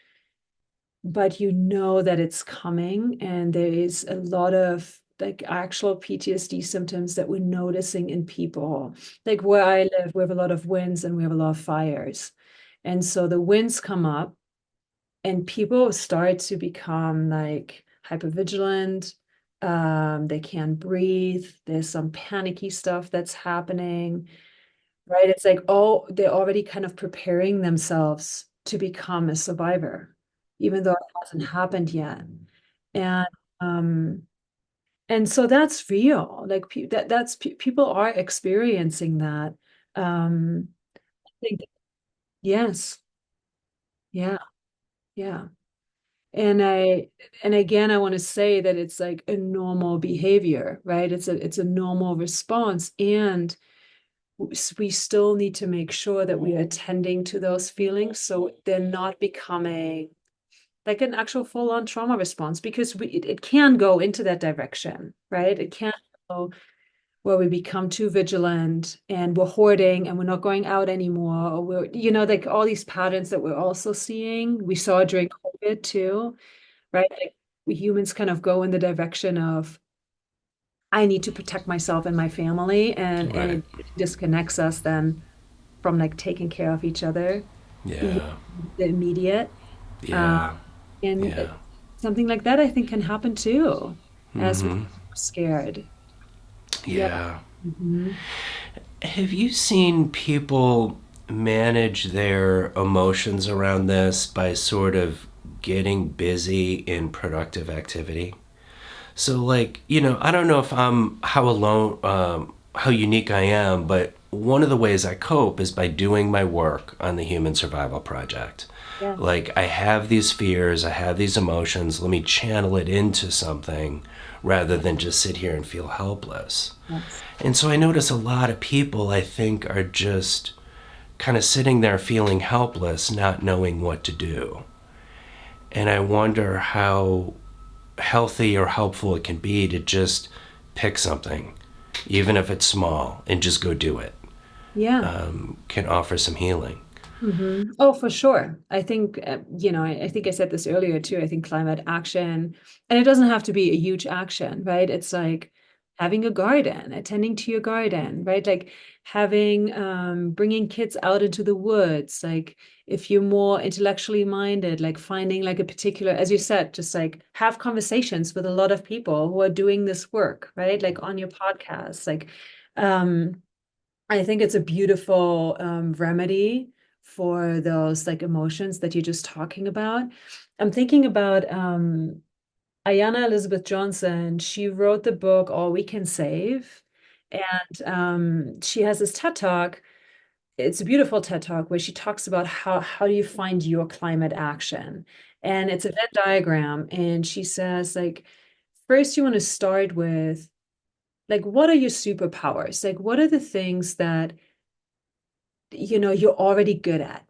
Speaker 3: but you know that it's coming, and there is a lot of like actual PTSD symptoms that we're noticing in people. Like where I live, we have a lot of winds and we have a lot of fires. And so the winds come up and people start to become like hypervigilant. They can't breathe. There's some panicky stuff that's happening, right? It's like, oh, they're already kind of preparing themselves to become a survivor, even though it hasn't happened yet. And um, and so that's real. Like people are experiencing that. I think yes, yeah, yeah. And again, I want to say that it's like a normal behavior, right? It's a normal response, and we still need to make sure that we are attending to those feelings so they're not becoming like an actual full-on trauma response, because it can go into that direction, right? It can go where we become too vigilant and we're hoarding and we're not going out anymore, or we're, like all these patterns that we're also seeing. We saw during COVID too, right? Like we humans kind of go in the direction of I need to protect myself and my family, and
Speaker 1: Right.
Speaker 3: it disconnects us then from like taking care of each other, the
Speaker 1: Yeah.
Speaker 3: the immediate.
Speaker 1: Yeah.
Speaker 3: And
Speaker 1: Yeah.
Speaker 3: something like that, I think, can happen too, as we're
Speaker 1: Mm-hmm.
Speaker 3: scared. Yep.
Speaker 1: Yeah.
Speaker 3: Hmm.
Speaker 1: Have you seen people manage their emotions around this by sort of getting busy in productive activity? So, like, I don't know if I'm how alone, how unique I am, but one of the ways I cope is by doing my work on the Human Survival Project.
Speaker 3: Yes.
Speaker 1: Like, I have these fears, I have these emotions, let me channel it into something rather than just sit here and feel helpless.
Speaker 3: Yes.
Speaker 1: And so I notice a lot of people, I think, are just kind of sitting there feeling helpless, not knowing what to do. And I wonder how healthy or helpful it can be to just pick something, even if it's small, and just go do it.
Speaker 3: Yeah.
Speaker 1: Can offer some healing.
Speaker 3: Oh, for sure. I think, I think I said this earlier too. I think climate action, and it doesn't have to be a huge action, right? It's like having a garden, attending to your garden, right? Like having, bringing kids out into the woods. Like if you're more intellectually minded, like finding like a particular, as you said, just like have conversations with a lot of people who are doing this work, right? Like on your podcast. Um, I think it's a beautiful remedy for those like emotions that you're just talking about. I'm thinking about Ayanna Elizabeth Johnson. She wrote the book All We Can Save, and she has this TED Talk. It's a beautiful TED Talk where she talks about how do you find your climate action, and it's a Venn diagram, and she says like first you want to start with like what are your superpowers? Like what are the things that you're already good at,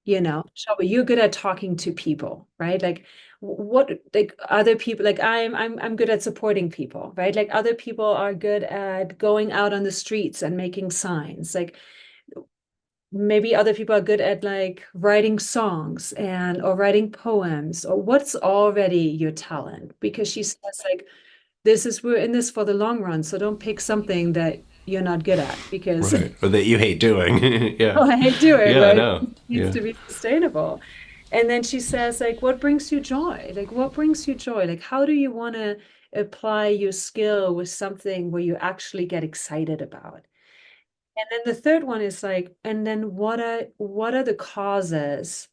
Speaker 3: Shelby, you're good at talking to people, right? Like what, like other people, like I'm good at supporting people, right? Like other people are good at going out on the streets and making signs. Like maybe other people are good at like writing songs and or writing poems or what's already your talent. Because she says like, we're in this for the long run. So don't pick something that you're not good at because
Speaker 1: Right. Or that you hate doing. Yeah.
Speaker 3: oh, I hate doing,
Speaker 1: Yeah, I
Speaker 3: right?
Speaker 1: know.
Speaker 3: It needs
Speaker 1: Yeah.
Speaker 3: to be sustainable. And then she says, like, what brings you joy? Like, what brings you joy? Like, how do you want to apply your skill with something where you actually get excited about? And then the third one is like, and then what are the causes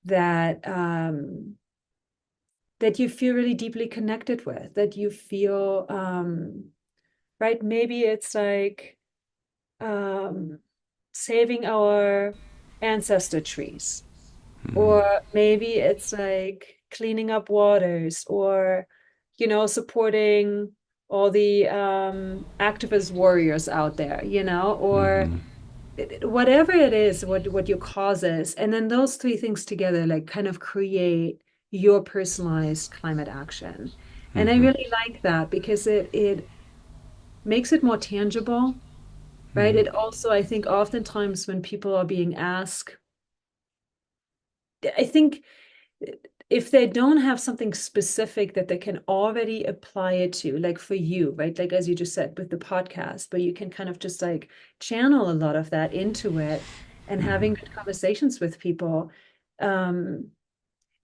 Speaker 3: that that you feel really deeply connected with, that you feel right? Maybe it's like um saving our ancestor trees. Or maybe it's like cleaning up waters or, supporting all the activist warriors out there, or whatever it is, what your cause is. And then those three things together, like kind of create your personalized climate action. And I really like that because it makes it more tangible, right? It also, I think, oftentimes when people are being asked, I think if they don't have something specific that they can already apply it to, like for you, right? Like as you just said with the podcast, but you can kind of just like channel a lot of that into it and having good conversations with people. Um,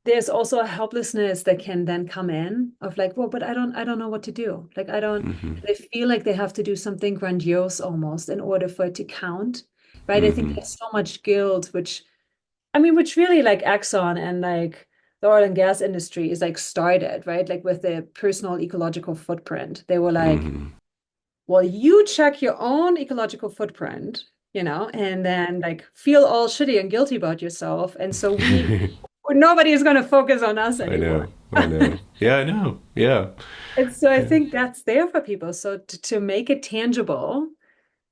Speaker 3: there's also a helplessness that can then come in of like, well, but I don't know what to do. Like I don't, they feel like they have to do something grandiose almost in order for it to count, right? I think there's so much guilt, which really like Exxon and like the oil and gas industry is like started, right? Like with the personal ecological footprint. They were like, well, you check your own ecological footprint, and then like feel all shitty and guilty about yourself. And so nobody is going to focus on us
Speaker 1: I
Speaker 3: anymore.
Speaker 1: know. I know. Yeah, I know. Yeah.
Speaker 3: And so I
Speaker 1: Yeah.
Speaker 3: think that's there for people. So to make it tangible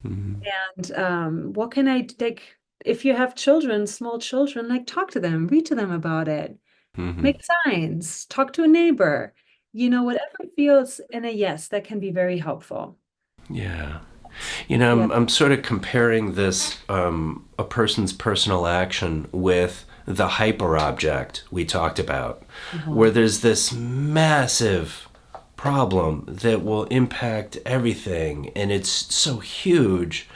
Speaker 3: and what can I like if you have children, small children, like talk to them, read to them about it. Make signs, talk to a neighbor, whatever feels in a yes, that can be very helpful.
Speaker 1: Yeah.
Speaker 3: Yeah.
Speaker 1: I'm sort of comparing this, a person's personal action with the hyper object we talked about,
Speaker 3: Uh-huh.
Speaker 1: where there's this massive problem that will impact everything and it's so huge.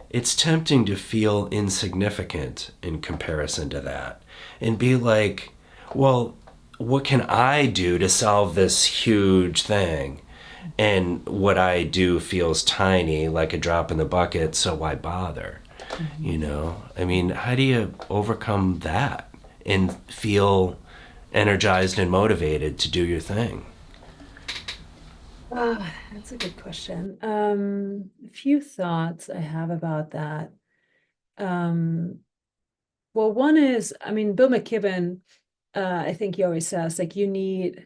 Speaker 1: It's tempting to feel insignificant in comparison to that and be like, well, what can I do to solve this huge thing? And what I do feels tiny, like a drop in the bucket, so why bother? You
Speaker 3: Mhm.
Speaker 1: know? I mean, how do you overcome that and feel energized and motivated to do your thing?
Speaker 3: That's a good question. A few thoughts I have about that. Um, well, one is, I mean, Bill McKibben, I think he always says, like, you need,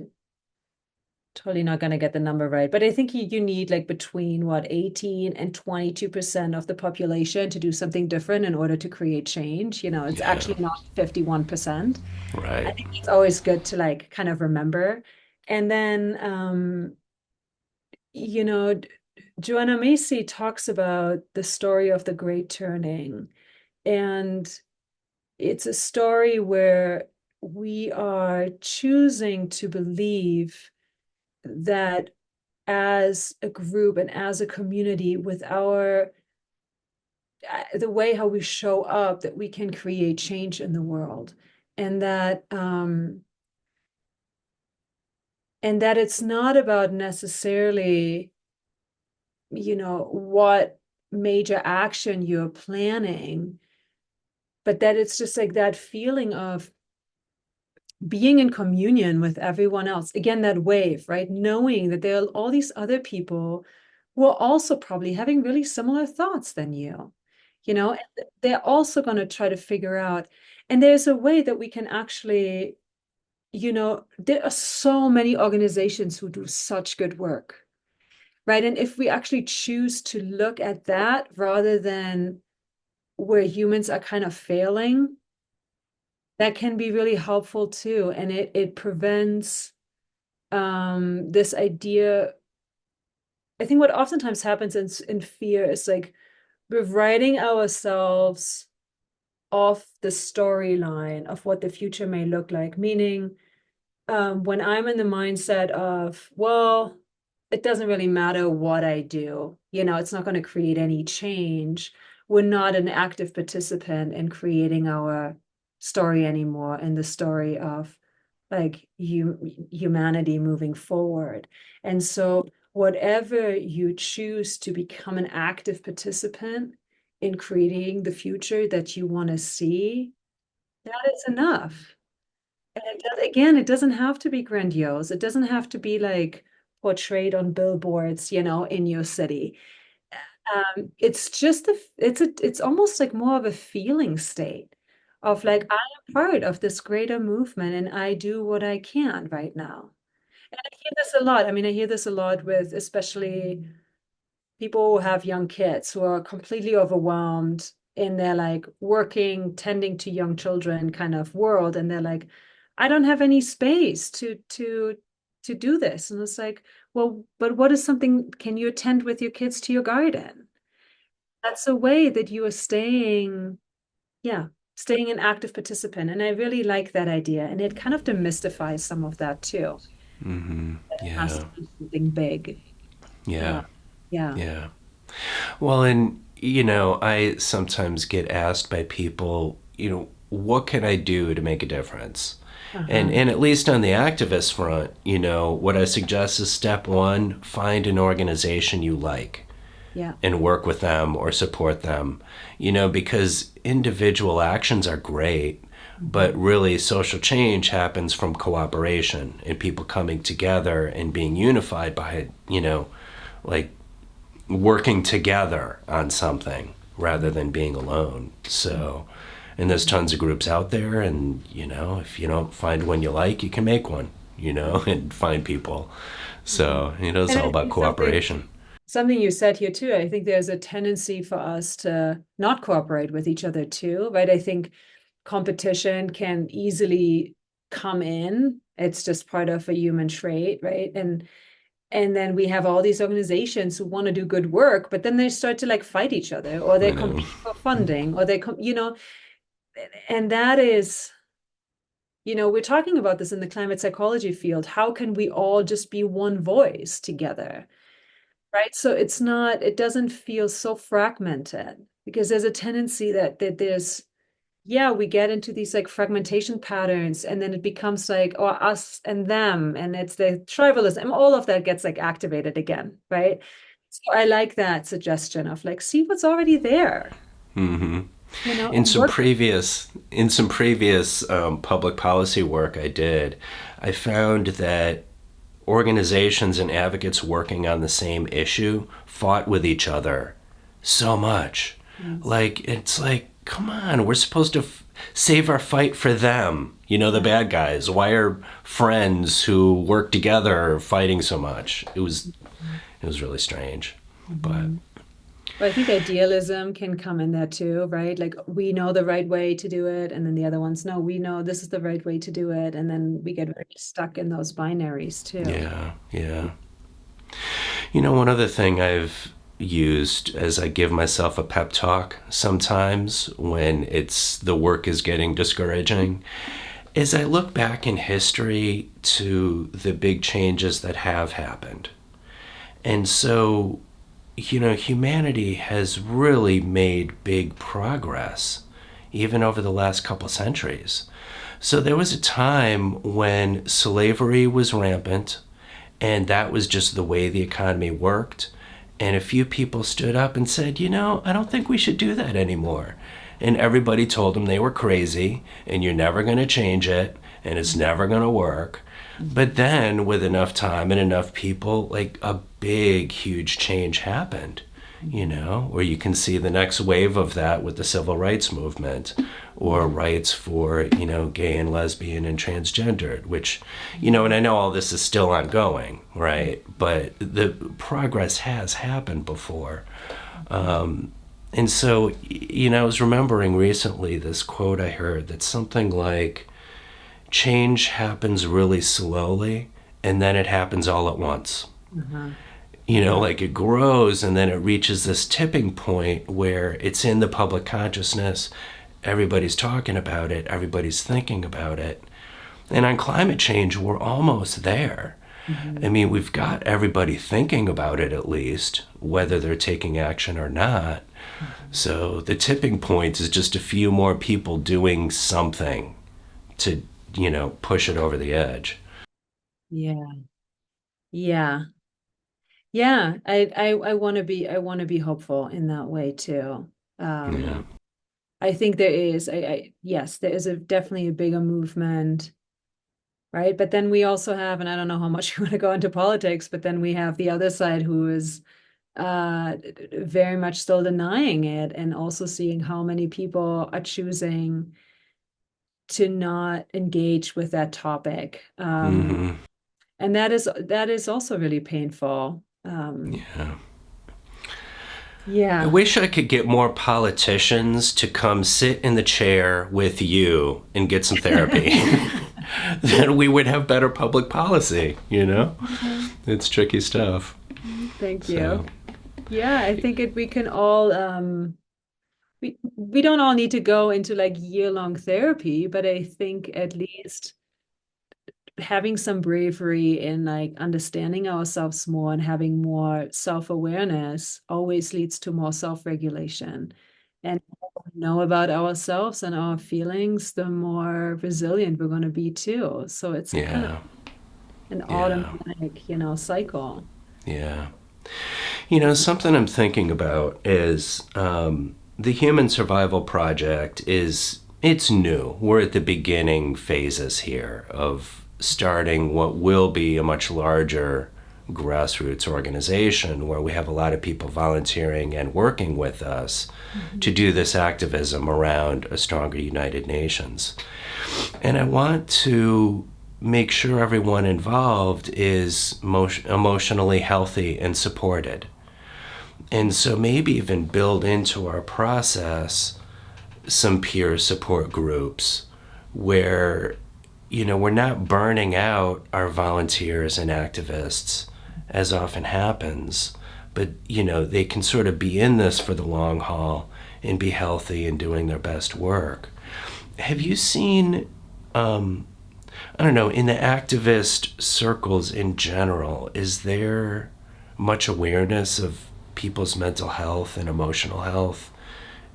Speaker 3: totally not going to get the number right, but I think you need like between what, 18 and 22% of the population to do something different in order to create change. You know, it's
Speaker 1: Yeah,
Speaker 3: actually not 51%. I
Speaker 1: right.
Speaker 3: think it's always good to like kind of remember. And then, you know, Joanna Macy talks about the story of the Great Turning. And it's a story where we are choosing to believe that as a group and as a community with our the way how we show up that we can create change in the world and that it's not about necessarily what major action you're planning, but that it's just like that feeling of being in communion with everyone else. Again, that wave, right? Knowing that there are all these other people who are also probably having really similar thoughts than you, and they're also going to try to figure out. And there's a way that we can actually, there are so many organizations who do such good work, right? And if we actually choose to look at that rather than where humans are kind of failing, that can be really helpful too. And it prevents this idea. I think what oftentimes happens in fear is like we're writing ourselves off the storyline of what the future may look like. Meaning, when I'm in the mindset of, well, it doesn't really matter what I do, it's not going to create any change. We're not an active participant in creating our story anymore, and the story of like humanity moving forward. And so, whatever you choose to become an active participant in creating the future that you want to see, that is enough. And again, it doesn't have to be grandiose. It doesn't have to be like portrayed on billboards, in your city. It's just it's almost like more of a feeling state of like I am part of this greater movement and I do what I can right now. And I hear this a lot. I mean, I hear this a lot with especially people who have young kids who are completely overwhelmed in their like working, tending to young children kind of world. And they're like, I don't have any space to do this. And it's like, well, but what is something, can you attend with your kids to your garden? That's a way that you are staying, yeah, staying an active participant. And I really like that idea. And it kind of demystifies some of that too. That it has
Speaker 1: Yeah,
Speaker 3: to be something big.
Speaker 1: yeah,
Speaker 3: Yeah. Yeah.
Speaker 1: yeah. Well, and, I sometimes get asked by people, what can I do to make a difference? And,
Speaker 3: Uh-huh.
Speaker 1: and at least on the activist front, what I suggest is step one, find an organization you like
Speaker 3: Yeah.
Speaker 1: and work with them or support them, because individual actions are great, but
Speaker 3: Mhm.
Speaker 1: really social change happens from cooperation and people coming together and being unified by, like working together on something rather than being alone. So, and there's tons of groups out there, and if you don't find one you like, you can make one, and find people.
Speaker 3: Mhm.
Speaker 1: So, it's
Speaker 3: And
Speaker 1: all
Speaker 3: I
Speaker 1: about
Speaker 3: think
Speaker 1: cooperation.
Speaker 3: something you said here too, I think there's a tendency for us to not cooperate with each other too, right? I think competition can easily come in. It's just part of a human trait, right? And then we have all these organizations who want to do good work, but then they start to like fight each other, or they
Speaker 1: I know.
Speaker 3: compete for funding, or and that is, we're talking about this in the climate psychology field. How can we all just be one voice together? Right. So it doesn't feel so fragmented because there's a tendency that there's yeah, we get into these like fragmentation patterns, and then it becomes like, or us and them, and it's the tribalism, all of that gets like activated again, right? So I like that suggestion of like, see what's already there,
Speaker 1: In
Speaker 3: and
Speaker 1: some
Speaker 3: work.
Speaker 1: previous public policy work I did, I found that organizations and advocates working on the same issue fought with each other so much.
Speaker 3: Yes.
Speaker 1: Like, it's like, come on, we're supposed to save our fight for them, you know, the bad guys. Why are friends who work together fighting so much? It was really strange. But
Speaker 3: Mhm. But I think idealism can come in there too, right? Like we know the right way to do it, and then the other ones, no, we know this is the right way to do it, and then we get very stuck in those binaries too.
Speaker 1: yeah, yeah. You know, one other thing I've used as I give myself a pep talk sometimes when it's the work is getting discouraging is I look back in history to the big changes that have happened. And so, you know, humanity has really made big progress even over the last couple centuries. So there was a time when slavery was rampant, and that was just the way the economy worked. And a few people stood up and said, you know, I don't think we should do that anymore. And everybody told them they were crazy and you're never going to change it and it's never going to work. But then, with enough time and enough people, like a big, huge change happened, you know, or you can see the next wave of that with the civil rights movement or rights for, you know, gay and lesbian and transgendered, which, you know, and I know all this is still ongoing, right? But the progress has happened before. And so, you know, I was remembering recently this quote I heard that's something like, change happens really slowly and then it happens all at once.
Speaker 3: Uh-huh.
Speaker 1: You know,
Speaker 3: Yeah.
Speaker 1: like it grows and then it reaches this tipping point where it's in the public consciousness. Everybody's talking about it, everybody's thinking about it. And on climate change, we're almost there. I
Speaker 3: Mhm.
Speaker 1: mean, we've got everybody thinking about it at least, whether they're taking action or not. So the tipping point is just a few more people doing something to, you know, push it over the edge.
Speaker 3: Yeah. Yeah. Yeah. I want to be hopeful in that way too.
Speaker 1: Yeah.
Speaker 3: Um, I think there is, yes, there is definitely a bigger movement, right? But then we also have, and I don't know how much you want to go into politics, but then we have the other side who is very much still denying it, and also seeing how many people are choosing to not engage with that topic.
Speaker 1: Mm-hmm.
Speaker 3: And that is also really painful.
Speaker 1: Yeah. I
Speaker 3: Yeah.
Speaker 1: wish I could get more politicians to come sit in the chair with you and get some therapy. Then we would have better public policy, you know? It's tricky stuff.
Speaker 3: Thank
Speaker 1: So,
Speaker 3: you. Yeah, I think we can all we don't all need to go into like year-long therapy, but I think at least having some bravery in like understanding ourselves more and having more self-awareness always leads to more self-regulation. And the more we know about ourselves and our feelings, the more resilient we're going to be too. So it's kind of
Speaker 1: yeah.
Speaker 3: an
Speaker 1: Yeah.
Speaker 3: automatic, cycle.
Speaker 1: Yeah. You know, something I'm thinking about is the Human Survival Project it's new. We're at the beginning phases here of starting what will be a much larger grassroots organization where we have a lot of people volunteering and working with us to do this activism around a stronger United Nations. And I want to make sure everyone involved is emotionally healthy and supported. And so maybe even build into our process some peer support groups where, you know, we're not burning out our volunteers and activists as often happens, but, you know, they can sort of be in this for the long haul and be healthy and doing their best work. Have you seen, I don't know, in the activist circles in general, is there much awareness of people's mental health and emotional health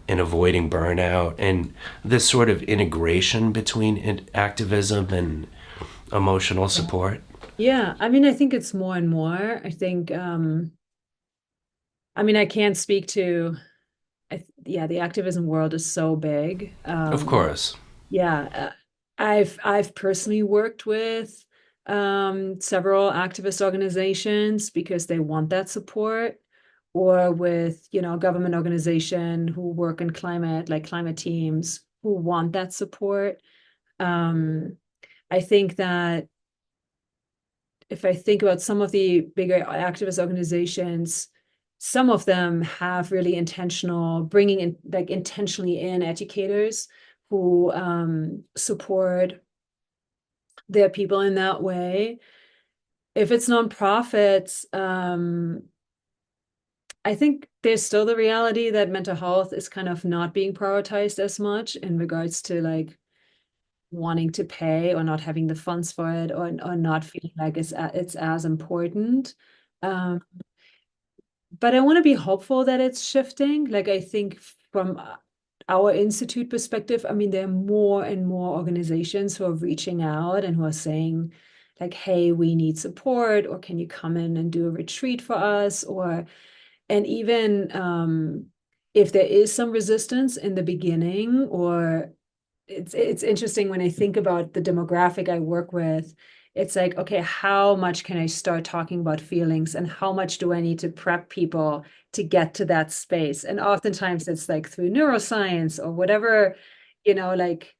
Speaker 1: and avoiding burnout, and this sort of integration between activism and emotional support?
Speaker 3: Yeah, I mean, I think it's more and more. I think, I mean, I can't speak to, yeah, the activism world is so big.
Speaker 1: Of course.
Speaker 3: Yeah, I've personally worked with several activist organizations because they want that support, or with, a government organization who work in climate, like climate teams who want that support. Um, I think that if I think about some of the bigger activist organizations, some of them have really intentional, bringing in, like intentionally in educators who support their people in that way. If it's nonprofits, I think there's still the reality that mental health is kind of not being prioritized as much in regards to like wanting to pay or not having the funds for it, or not feeling like it's as important. Um, but I want to be hopeful that it's shifting. Like I think from our institute perspective, I mean, there are more and more organizations who are reaching out and who are saying, like, hey, we need support, or can you come in and do a retreat for us? And even if there is some resistance in the beginning, or it's interesting when I think about the demographic I work with. It's like, okay, how much can I start talking about feelings, and how much do I need to prep people to get to that space? And oftentimes it's like through neuroscience or whatever, like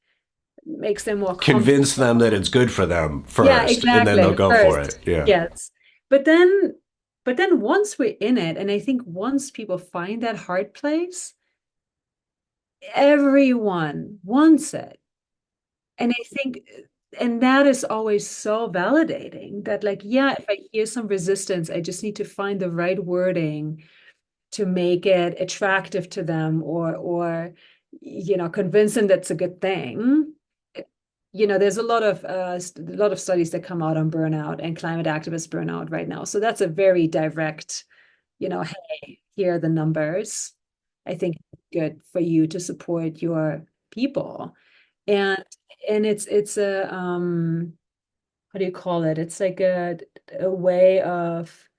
Speaker 3: makes them more
Speaker 1: Convince
Speaker 3: comfortable.
Speaker 1: them that it's good for them
Speaker 3: Yeah,
Speaker 1: first, and then they'll
Speaker 3: exactly.
Speaker 1: go for it.
Speaker 3: First,
Speaker 1: Yeah.
Speaker 3: yes. But then once we're in it, and I think once people find that hard place, everyone wants it. And I think, and that is always so validating that, like, yeah, if I hear some resistance, I just need to find the right wording to make it attractive to them, or convince them that's a good thing. There's a lot of studies that come out on burnout and climate activist burnout right now. So that's a very direct, hey, here are the numbers. I think it's good for you to support your people. And it's a how do you call it? It's like a way of,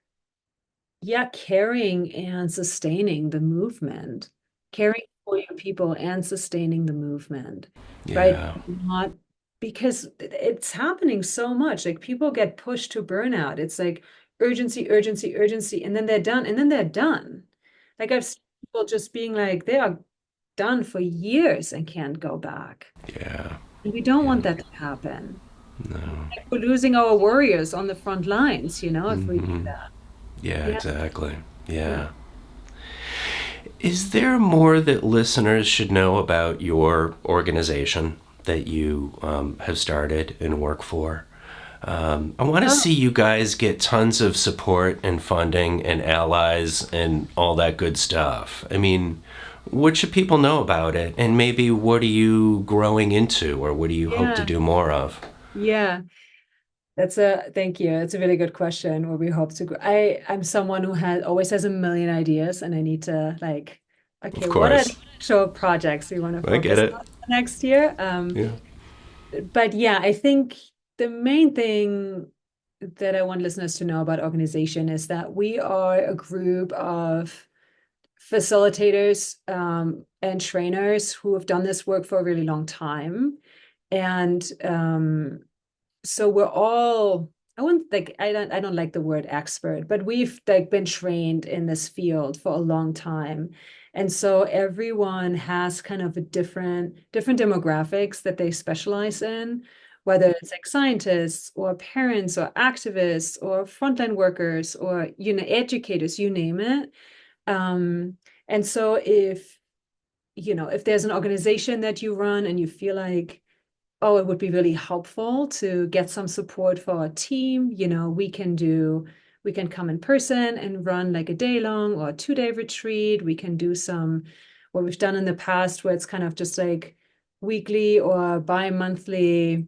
Speaker 3: yeah, carrying and sustaining the movement, caring for your people and sustaining the movement, right?
Speaker 1: Yeah.
Speaker 3: Not because it's happening so much. Like people get pushed to burnout. It's like urgency, urgency, urgency, and then they're done, and then they're done. Like I've seen people just being like, they are done for years and can't go back.
Speaker 1: Yeah.
Speaker 3: And we don't
Speaker 1: Yeah.
Speaker 3: want that to happen.
Speaker 1: No.
Speaker 3: Like we're losing our warriors on the front lines, if we do that.
Speaker 1: Yeah,
Speaker 3: Yeah.
Speaker 1: exactly.
Speaker 3: Yeah.
Speaker 1: Yeah. Is there more that listeners should know about your organization that you have started and work for? I want to
Speaker 3: Oh,
Speaker 1: see you guys get tons of support and funding and allies and all that good stuff. I mean, what should people know about it? And maybe what are you growing into, or what do you hope to
Speaker 3: yeah.
Speaker 1: do more of?
Speaker 3: Yeah. Thank you. It's a really good question, where we hope to grow. I'm someone who always has a million ideas, and I need to like,
Speaker 1: Of
Speaker 3: okay, what are the
Speaker 1: course.
Speaker 3: actual projects we want to
Speaker 1: I get
Speaker 3: focus
Speaker 1: it.
Speaker 3: on next year?
Speaker 1: Yeah.
Speaker 3: But yeah, I think the main thing that I want listeners to know about organization is that we are a group of facilitators and trainers who have done this work for a really long time. And so we're all, I wouldn't like, I don't like the word expert, but we've like been trained in this field for a long time. And so everyone has kind of a different demographics that they specialize in, whether it's like scientists or parents or activists or frontline workers or, educators, you name it. Um, and so if there's an organization that you run and you feel like, oh, it would be really helpful to get some support for our team, we can come in person and run like a day long or a 2-day retreat. We can do what we've done in the past, where it's kind of just like weekly or bi-monthly,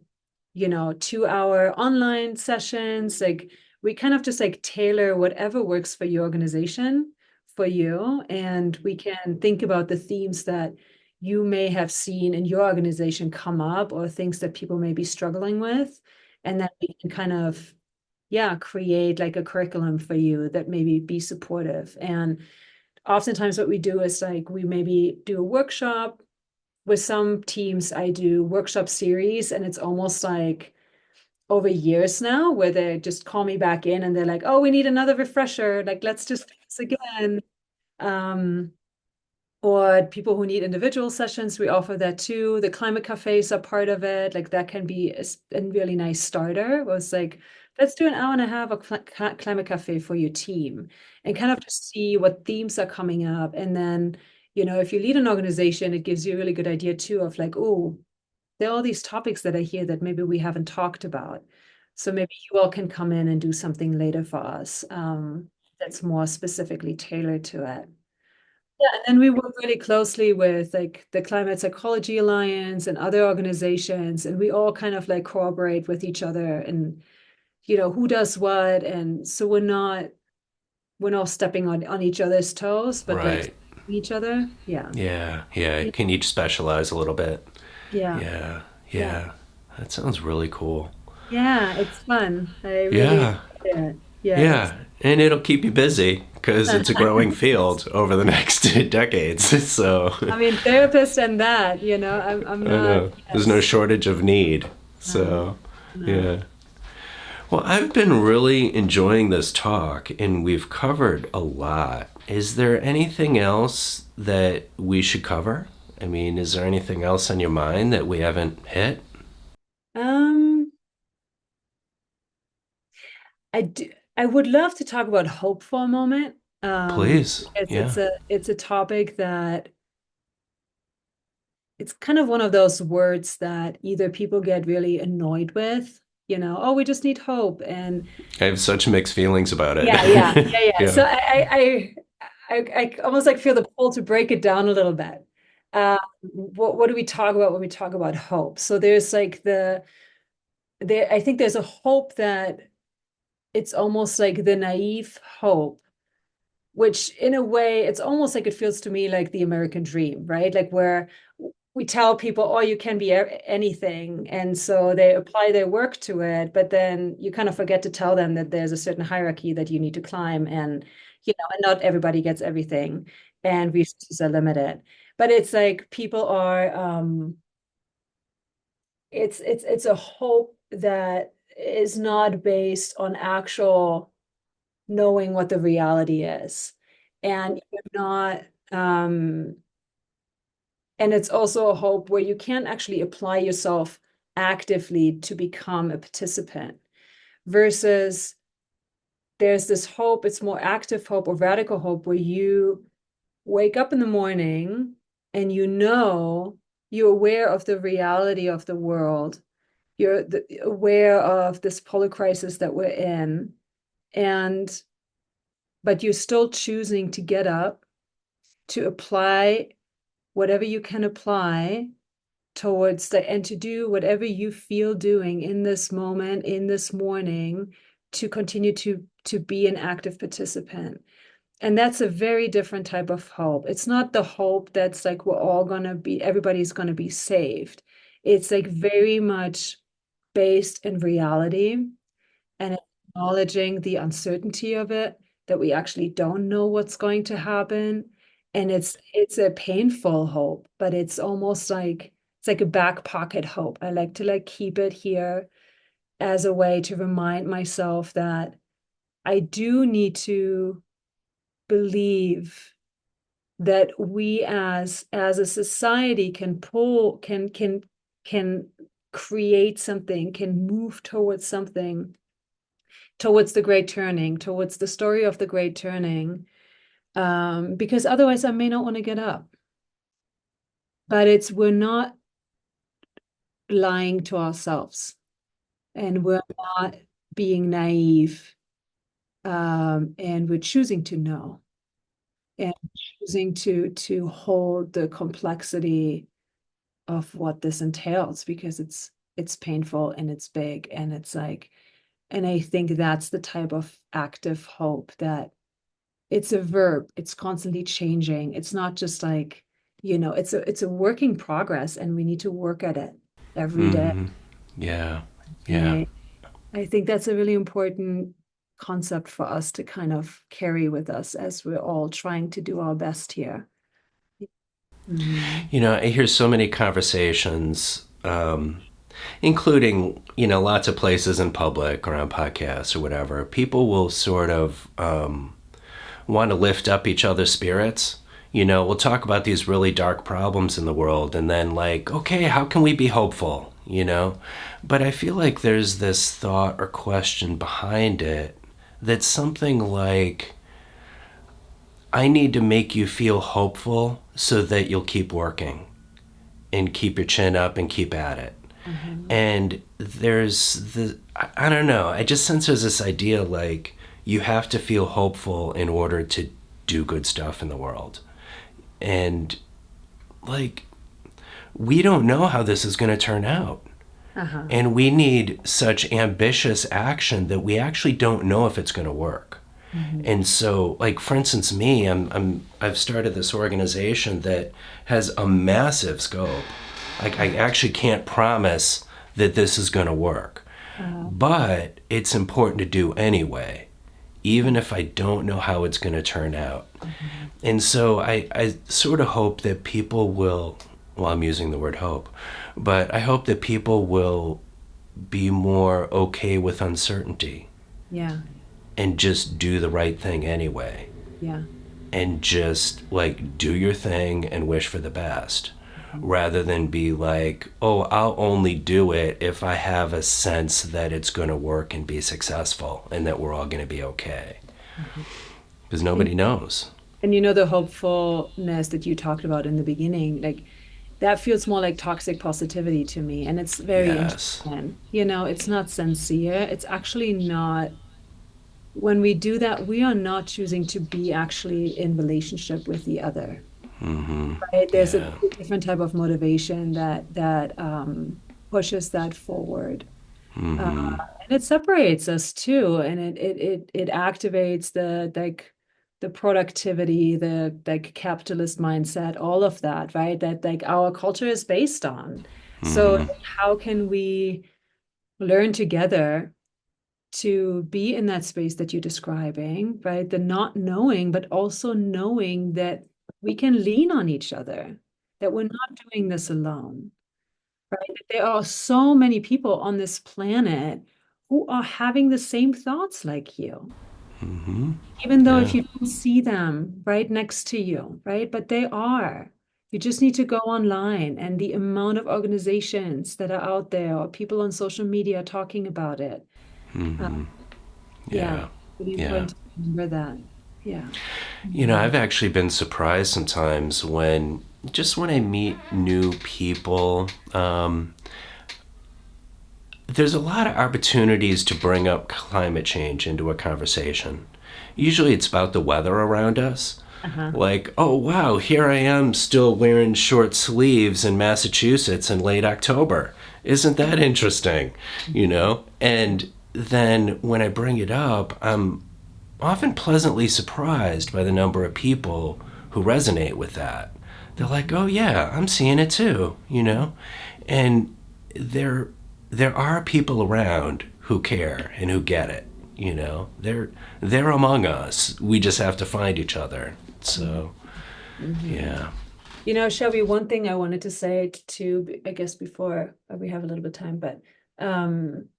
Speaker 3: 2-hour online sessions. Like we kind of just like tailor whatever works for your organization for you, and we can think about the themes that you may have seen in your organization come up, or things that people may be struggling with, and then we can kind of, yeah, create like a curriculum for you that maybe be supportive. And oftentimes what we do is like we maybe do a workshop. With some teams, I do workshop series, and it's almost like over years now where they just call me back in and they're like, oh, we need another refresher. Like, let's just do this again. Um, or people who need individual sessions, we offer that too. The climate cafes are part of it. Like that can be a really nice starter. It was like, let's do an hour and a half of climate cafe for your team and kind of just see what themes are coming up. And then, if you lead an organization, it gives you a really good idea too of like, oh, there are all these topics that are here that maybe we haven't talked about. So maybe you all can come in and do something later for us that's more specifically tailored to it. Yeah, and then we work really closely with like the Climate Psychology Alliance and other organizations, and we all kind of like cooperate with each other and who does what. And so we're not stepping on each other's toes, but like
Speaker 1: Right.
Speaker 3: each other. Yeah.
Speaker 1: Yeah. Yeah.
Speaker 3: Yeah.
Speaker 1: Can each specialize a little bit?
Speaker 3: Yeah.
Speaker 1: Yeah.
Speaker 3: Yeah.
Speaker 1: Yeah. That sounds really cool.
Speaker 3: Yeah, it's fun. I really
Speaker 1: Yeah.
Speaker 3: enjoy it. Yeah,
Speaker 1: Yeah. And it'll keep you busy because it's a growing field over the next decades. So
Speaker 3: I mean, therapist and that, I'm
Speaker 1: I
Speaker 3: not,
Speaker 1: know there's no
Speaker 3: yes.
Speaker 1: shortage of need.
Speaker 3: No,
Speaker 1: So,
Speaker 3: no.
Speaker 1: yeah. Well, I've been really enjoying this talk and we've covered a lot. Is there anything else that we should cover? I mean, is there anything else on your mind that we haven't hit?
Speaker 3: Um, I would love to talk about hope for a moment.
Speaker 1: Please.
Speaker 3: Because
Speaker 1: Yeah.
Speaker 3: it's a topic that it's kind of one of those words that either people get really annoyed with, oh, we just need hope. And
Speaker 1: I have such mixed feelings about
Speaker 3: yeah, yeah,
Speaker 1: it.
Speaker 3: yeah, yeah. So
Speaker 1: Yeah.
Speaker 3: I almost like feel the pull to break it down a little bit. What do we talk about when we talk about hope? So there's like I think there's a hope that it's almost like the naive hope, which in a way, it's almost like it feels to me like the American dream, right? Like where we tell people, oh, you can be anything. And so they apply their work to it, but then you kind of forget to tell them that there's a certain hierarchy that you need to climb and not everybody gets everything and resources are limited. But it's like people are it's a hope that is not based on actual knowing what the reality is. And you're not and it's also a hope where you can't actually apply yourself actively to become a participant versus there's this hope, it's more active hope or radical hope where you wake up in the morning and you're aware of the reality of the world. You're aware of this polycrisis that we're in, and but you're still choosing to get up to apply whatever you can apply towards and to do whatever you feel doing in this moment, in this morning, to continue to be an active participant. And that's a very different type of hope. It's not the hope that's like everybody's gonna be saved. It's like very much based in reality and acknowledging the uncertainty of it, that we actually don't know what's going to happen. And it's a painful hope, but it's like a back pocket hope. I like to like keep it here as a way to remind myself that I do need to believe that we as a society can create something, can move towards something, towards the great turning, towards the story of the great turning, because otherwise I may not want to get up. But we're not lying to ourselves, and we're not being naive, and we're choosing to know and choosing to hold the complexity of what this entails because it's painful and it's big and it's like, and I think that's the type of active hope that it's a verb. It's constantly changing. It's not just like, it's a work in progress, and we need to work at it every day.
Speaker 1: Hmm. Yeah.
Speaker 3: And
Speaker 1: Yeah.
Speaker 3: I think that's a really important concept for us to kind of carry with us as we're all trying to do our best here. Mhm.
Speaker 1: I hear so many conversations, including, lots of places in public or on podcasts or whatever. People will sort of want to lift up each other's spirits. We'll talk about these really dark problems in the world and then, like, okay, how can we be hopeful? But I feel like there's this thought or question behind it that's something like, I need to make you feel hopeful so that you'll keep working and keep your chin up and keep at it.
Speaker 3: Mhm.
Speaker 1: And I don't know, I just sense there's this idea like you have to feel hopeful in order to do good stuff in the world. And like, we don't know how this is going to turn out.
Speaker 3: Uh-huh.
Speaker 1: And we need such ambitious action that we actually don't know if it's going to work.
Speaker 3: Mhm.
Speaker 1: And so, like, for instance, me, I've started this organization that has a massive scope. Like, I actually can't promise that this is going to work, but it's important to do anyway, even if I don't know how it's going to turn out. And so I sort of hope that people will, well, I'm using the word hope, but I hope that people will be more okay with uncertainty
Speaker 3: Yeah.
Speaker 1: and just do the right thing anyway.
Speaker 3: Yeah.
Speaker 1: And just like do your thing and wish for the best, rather than be like, oh, I'll only do it if I have a sense that it's going to work and be successful and that we're all going to be okay. Because nobody knows.
Speaker 3: And the hopefulness that you talked about in the beginning, like that feels more like toxic positivity to me. And it's very
Speaker 1: Yes.
Speaker 3: interesting. It's not sincere. It's actually not. When we do that, we are not choosing to be actually in relationship with the other.
Speaker 1: Mm-hmm.
Speaker 3: Right? There's a
Speaker 1: Yeah.
Speaker 3: different type of motivation that pushes that forward.
Speaker 1: Mm-hmm.
Speaker 3: And it separates us too, and it activates the productivity, the like capitalist mindset, all of that, right? That like our culture is based on. So
Speaker 1: Mm-hmm.
Speaker 3: how can we learn together to be in that space that you're describing, right? The not knowing, but also knowing that we can lean on each other, that we're not doing this alone, right? There are so many people on this planet who are having the same thoughts like you,
Speaker 1: Mm-hmm.
Speaker 3: even though if
Speaker 1: Yeah.
Speaker 3: you don't see them right next to you, right? But they are. You just need to go online, and the amount of organizations that are out there or people on social media talking about it. Uh,
Speaker 1: Mm-hmm.
Speaker 3: yeah,
Speaker 1: Yeah.
Speaker 3: really
Speaker 1: Yeah.
Speaker 3: important to remember that. Yeah.
Speaker 1: I've actually been surprised sometimes when I meet new people, there's a lot of opportunities to bring up climate change into a conversation. Usually it's about the weather around us.
Speaker 3: Uh-huh.
Speaker 1: Like, oh wow, here I am still wearing short sleeves in Massachusetts in late October. Isn't that interesting? And then when I bring it up, I'm often pleasantly surprised by the number of people who resonate with that. They're like, "Oh yeah, I'm seeing it too." And there there are people around who care and who get it. They're among us. We just have to find each other. So,
Speaker 3: Mhm.
Speaker 1: yeah.
Speaker 3: Shelby, one thing I wanted to say I guess before we have a little bit of time, but um,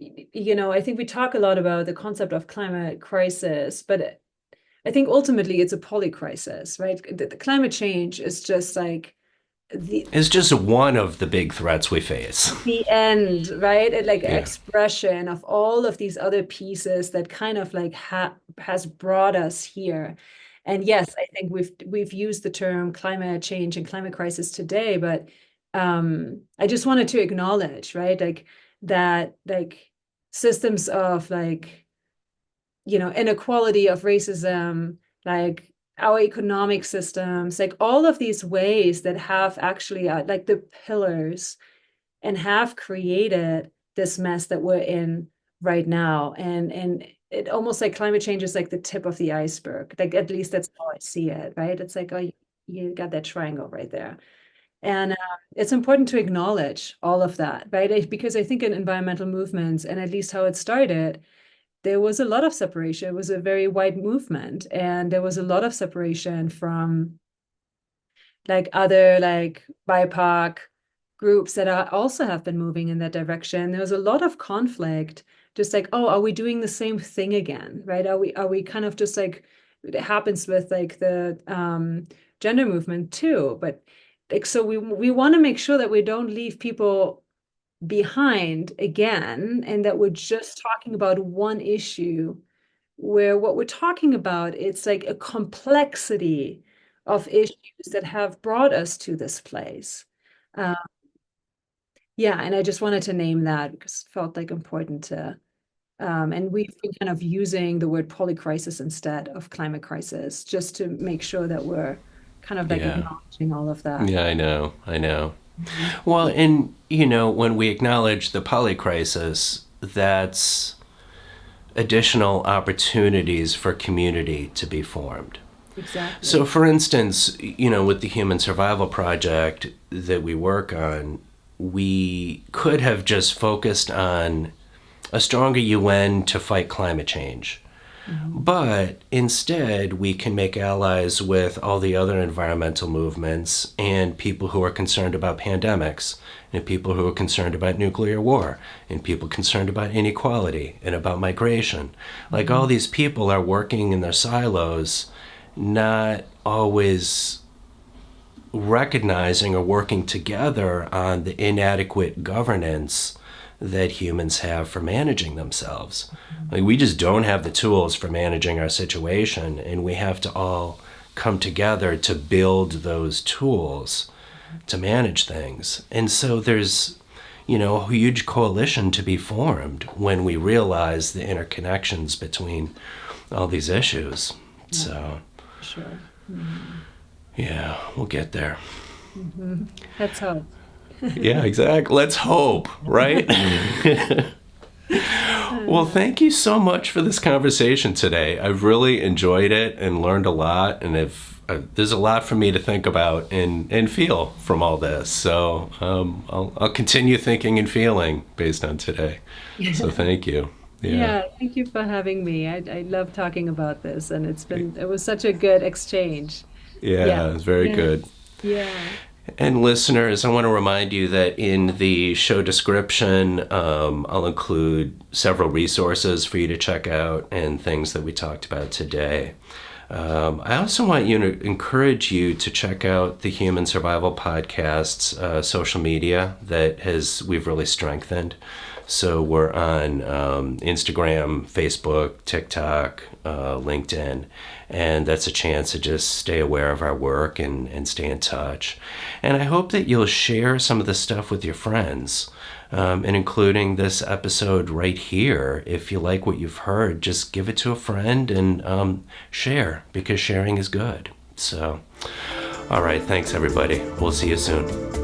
Speaker 3: I think we talk a lot about the concept of climate crisis, but I think ultimately it's a polycrisis, right? The climate change is just like the
Speaker 1: It's just one of the big threats we face.
Speaker 3: the end, right? Like
Speaker 1: Yeah.
Speaker 3: expression of all of these other pieces that kind of like has brought us here. And yes, I think we've used the term climate change and climate crisis today, but I just wanted to acknowledge, right? Like that, like systems of like inequality, of racism, like our economic systems, like all of these ways that have actually like the pillars and have created this mess that we're in right now. And it almost like climate change is like the tip of the iceberg. Like at least that's how I see it, right? It's like, oh, you got that triangle right there. And it's important to acknowledge all of that, right? Because I think in environmental movements, and at least how it started, there was a lot of separation. It was a very wide movement, and there was a lot of separation from like other like BIPOC groups that are also have been moving in that direction. There was a lot of conflict, just like, oh, are we doing the same thing again, right? Are we kind of just like it happens with like the gender movement too, but like so we want to make sure that we don't leave people behind again, and that we're just talking about one issue, where what we're talking about, it's like a complexity of issues that have brought us to this place. Uh, yeah, and I just wanted to name that because it felt like important to, and we've been kind of using the word polycrisis instead of climate crisis, just to make sure that we're kind of like
Speaker 1: Yeah.
Speaker 3: acknowledging all of that.
Speaker 1: Yeah, I know.
Speaker 3: Mhm.
Speaker 1: Well, and when we acknowledge the polycrisis, that's additional opportunities for community to be formed. So,
Speaker 3: Exactly.
Speaker 1: for instance, with the Human Survival Project that we work on, we could have just focused on a stronger UN to fight climate change.
Speaker 3: Mhm.
Speaker 1: But instead, we can make allies with all the other environmental movements and people who are concerned about pandemics, and people who are concerned about nuclear war, and people concerned about inequality and about migration. Like all
Speaker 3: Mhm.
Speaker 1: these people are working in their silos, not always recognizing or working together on the inadequate governance that humans have for managing themselves. Like we just don't have the tools for managing our situation, and we have to all come together to build those tools to manage things. And so there's, a huge coalition to be formed when we realize the interconnections between all these issues.
Speaker 3: Yeah,
Speaker 1: So,
Speaker 3: sure. Mhm.
Speaker 1: yeah, we'll get there.
Speaker 3: Mhm. Let's hope.
Speaker 1: Yeah, exactly. Let's hope, right? Well, thank you so much for this conversation today. I've really enjoyed it and learned a lot, and there's a lot for me to think about and feel from all this. So I'll continue thinking and feeling based on today. So thank you. Yeah.
Speaker 3: Yeah, thank you for having me. I love talking about this, and it was such a good exchange. Yeah.
Speaker 1: Yeah, it's very
Speaker 3: Yeah.
Speaker 1: good.
Speaker 3: Yeah.
Speaker 1: And listeners, I want to remind you that in the show description, I'll include several resources for you to check out and things that we talked about today. I also want you to encourage you to check out the Human Survival Podcast's social media we've really strengthened. So we're on Instagram, Facebook, TikTok, LinkedIn, and that's a chance to just stay aware of our work and stay in touch. And I hope that you'll share some of the stuff with your friends, and including this episode right here. If you like what you've heard, just give it to a friend and share, because sharing is good. So, all right, thanks everybody. We'll see you soon.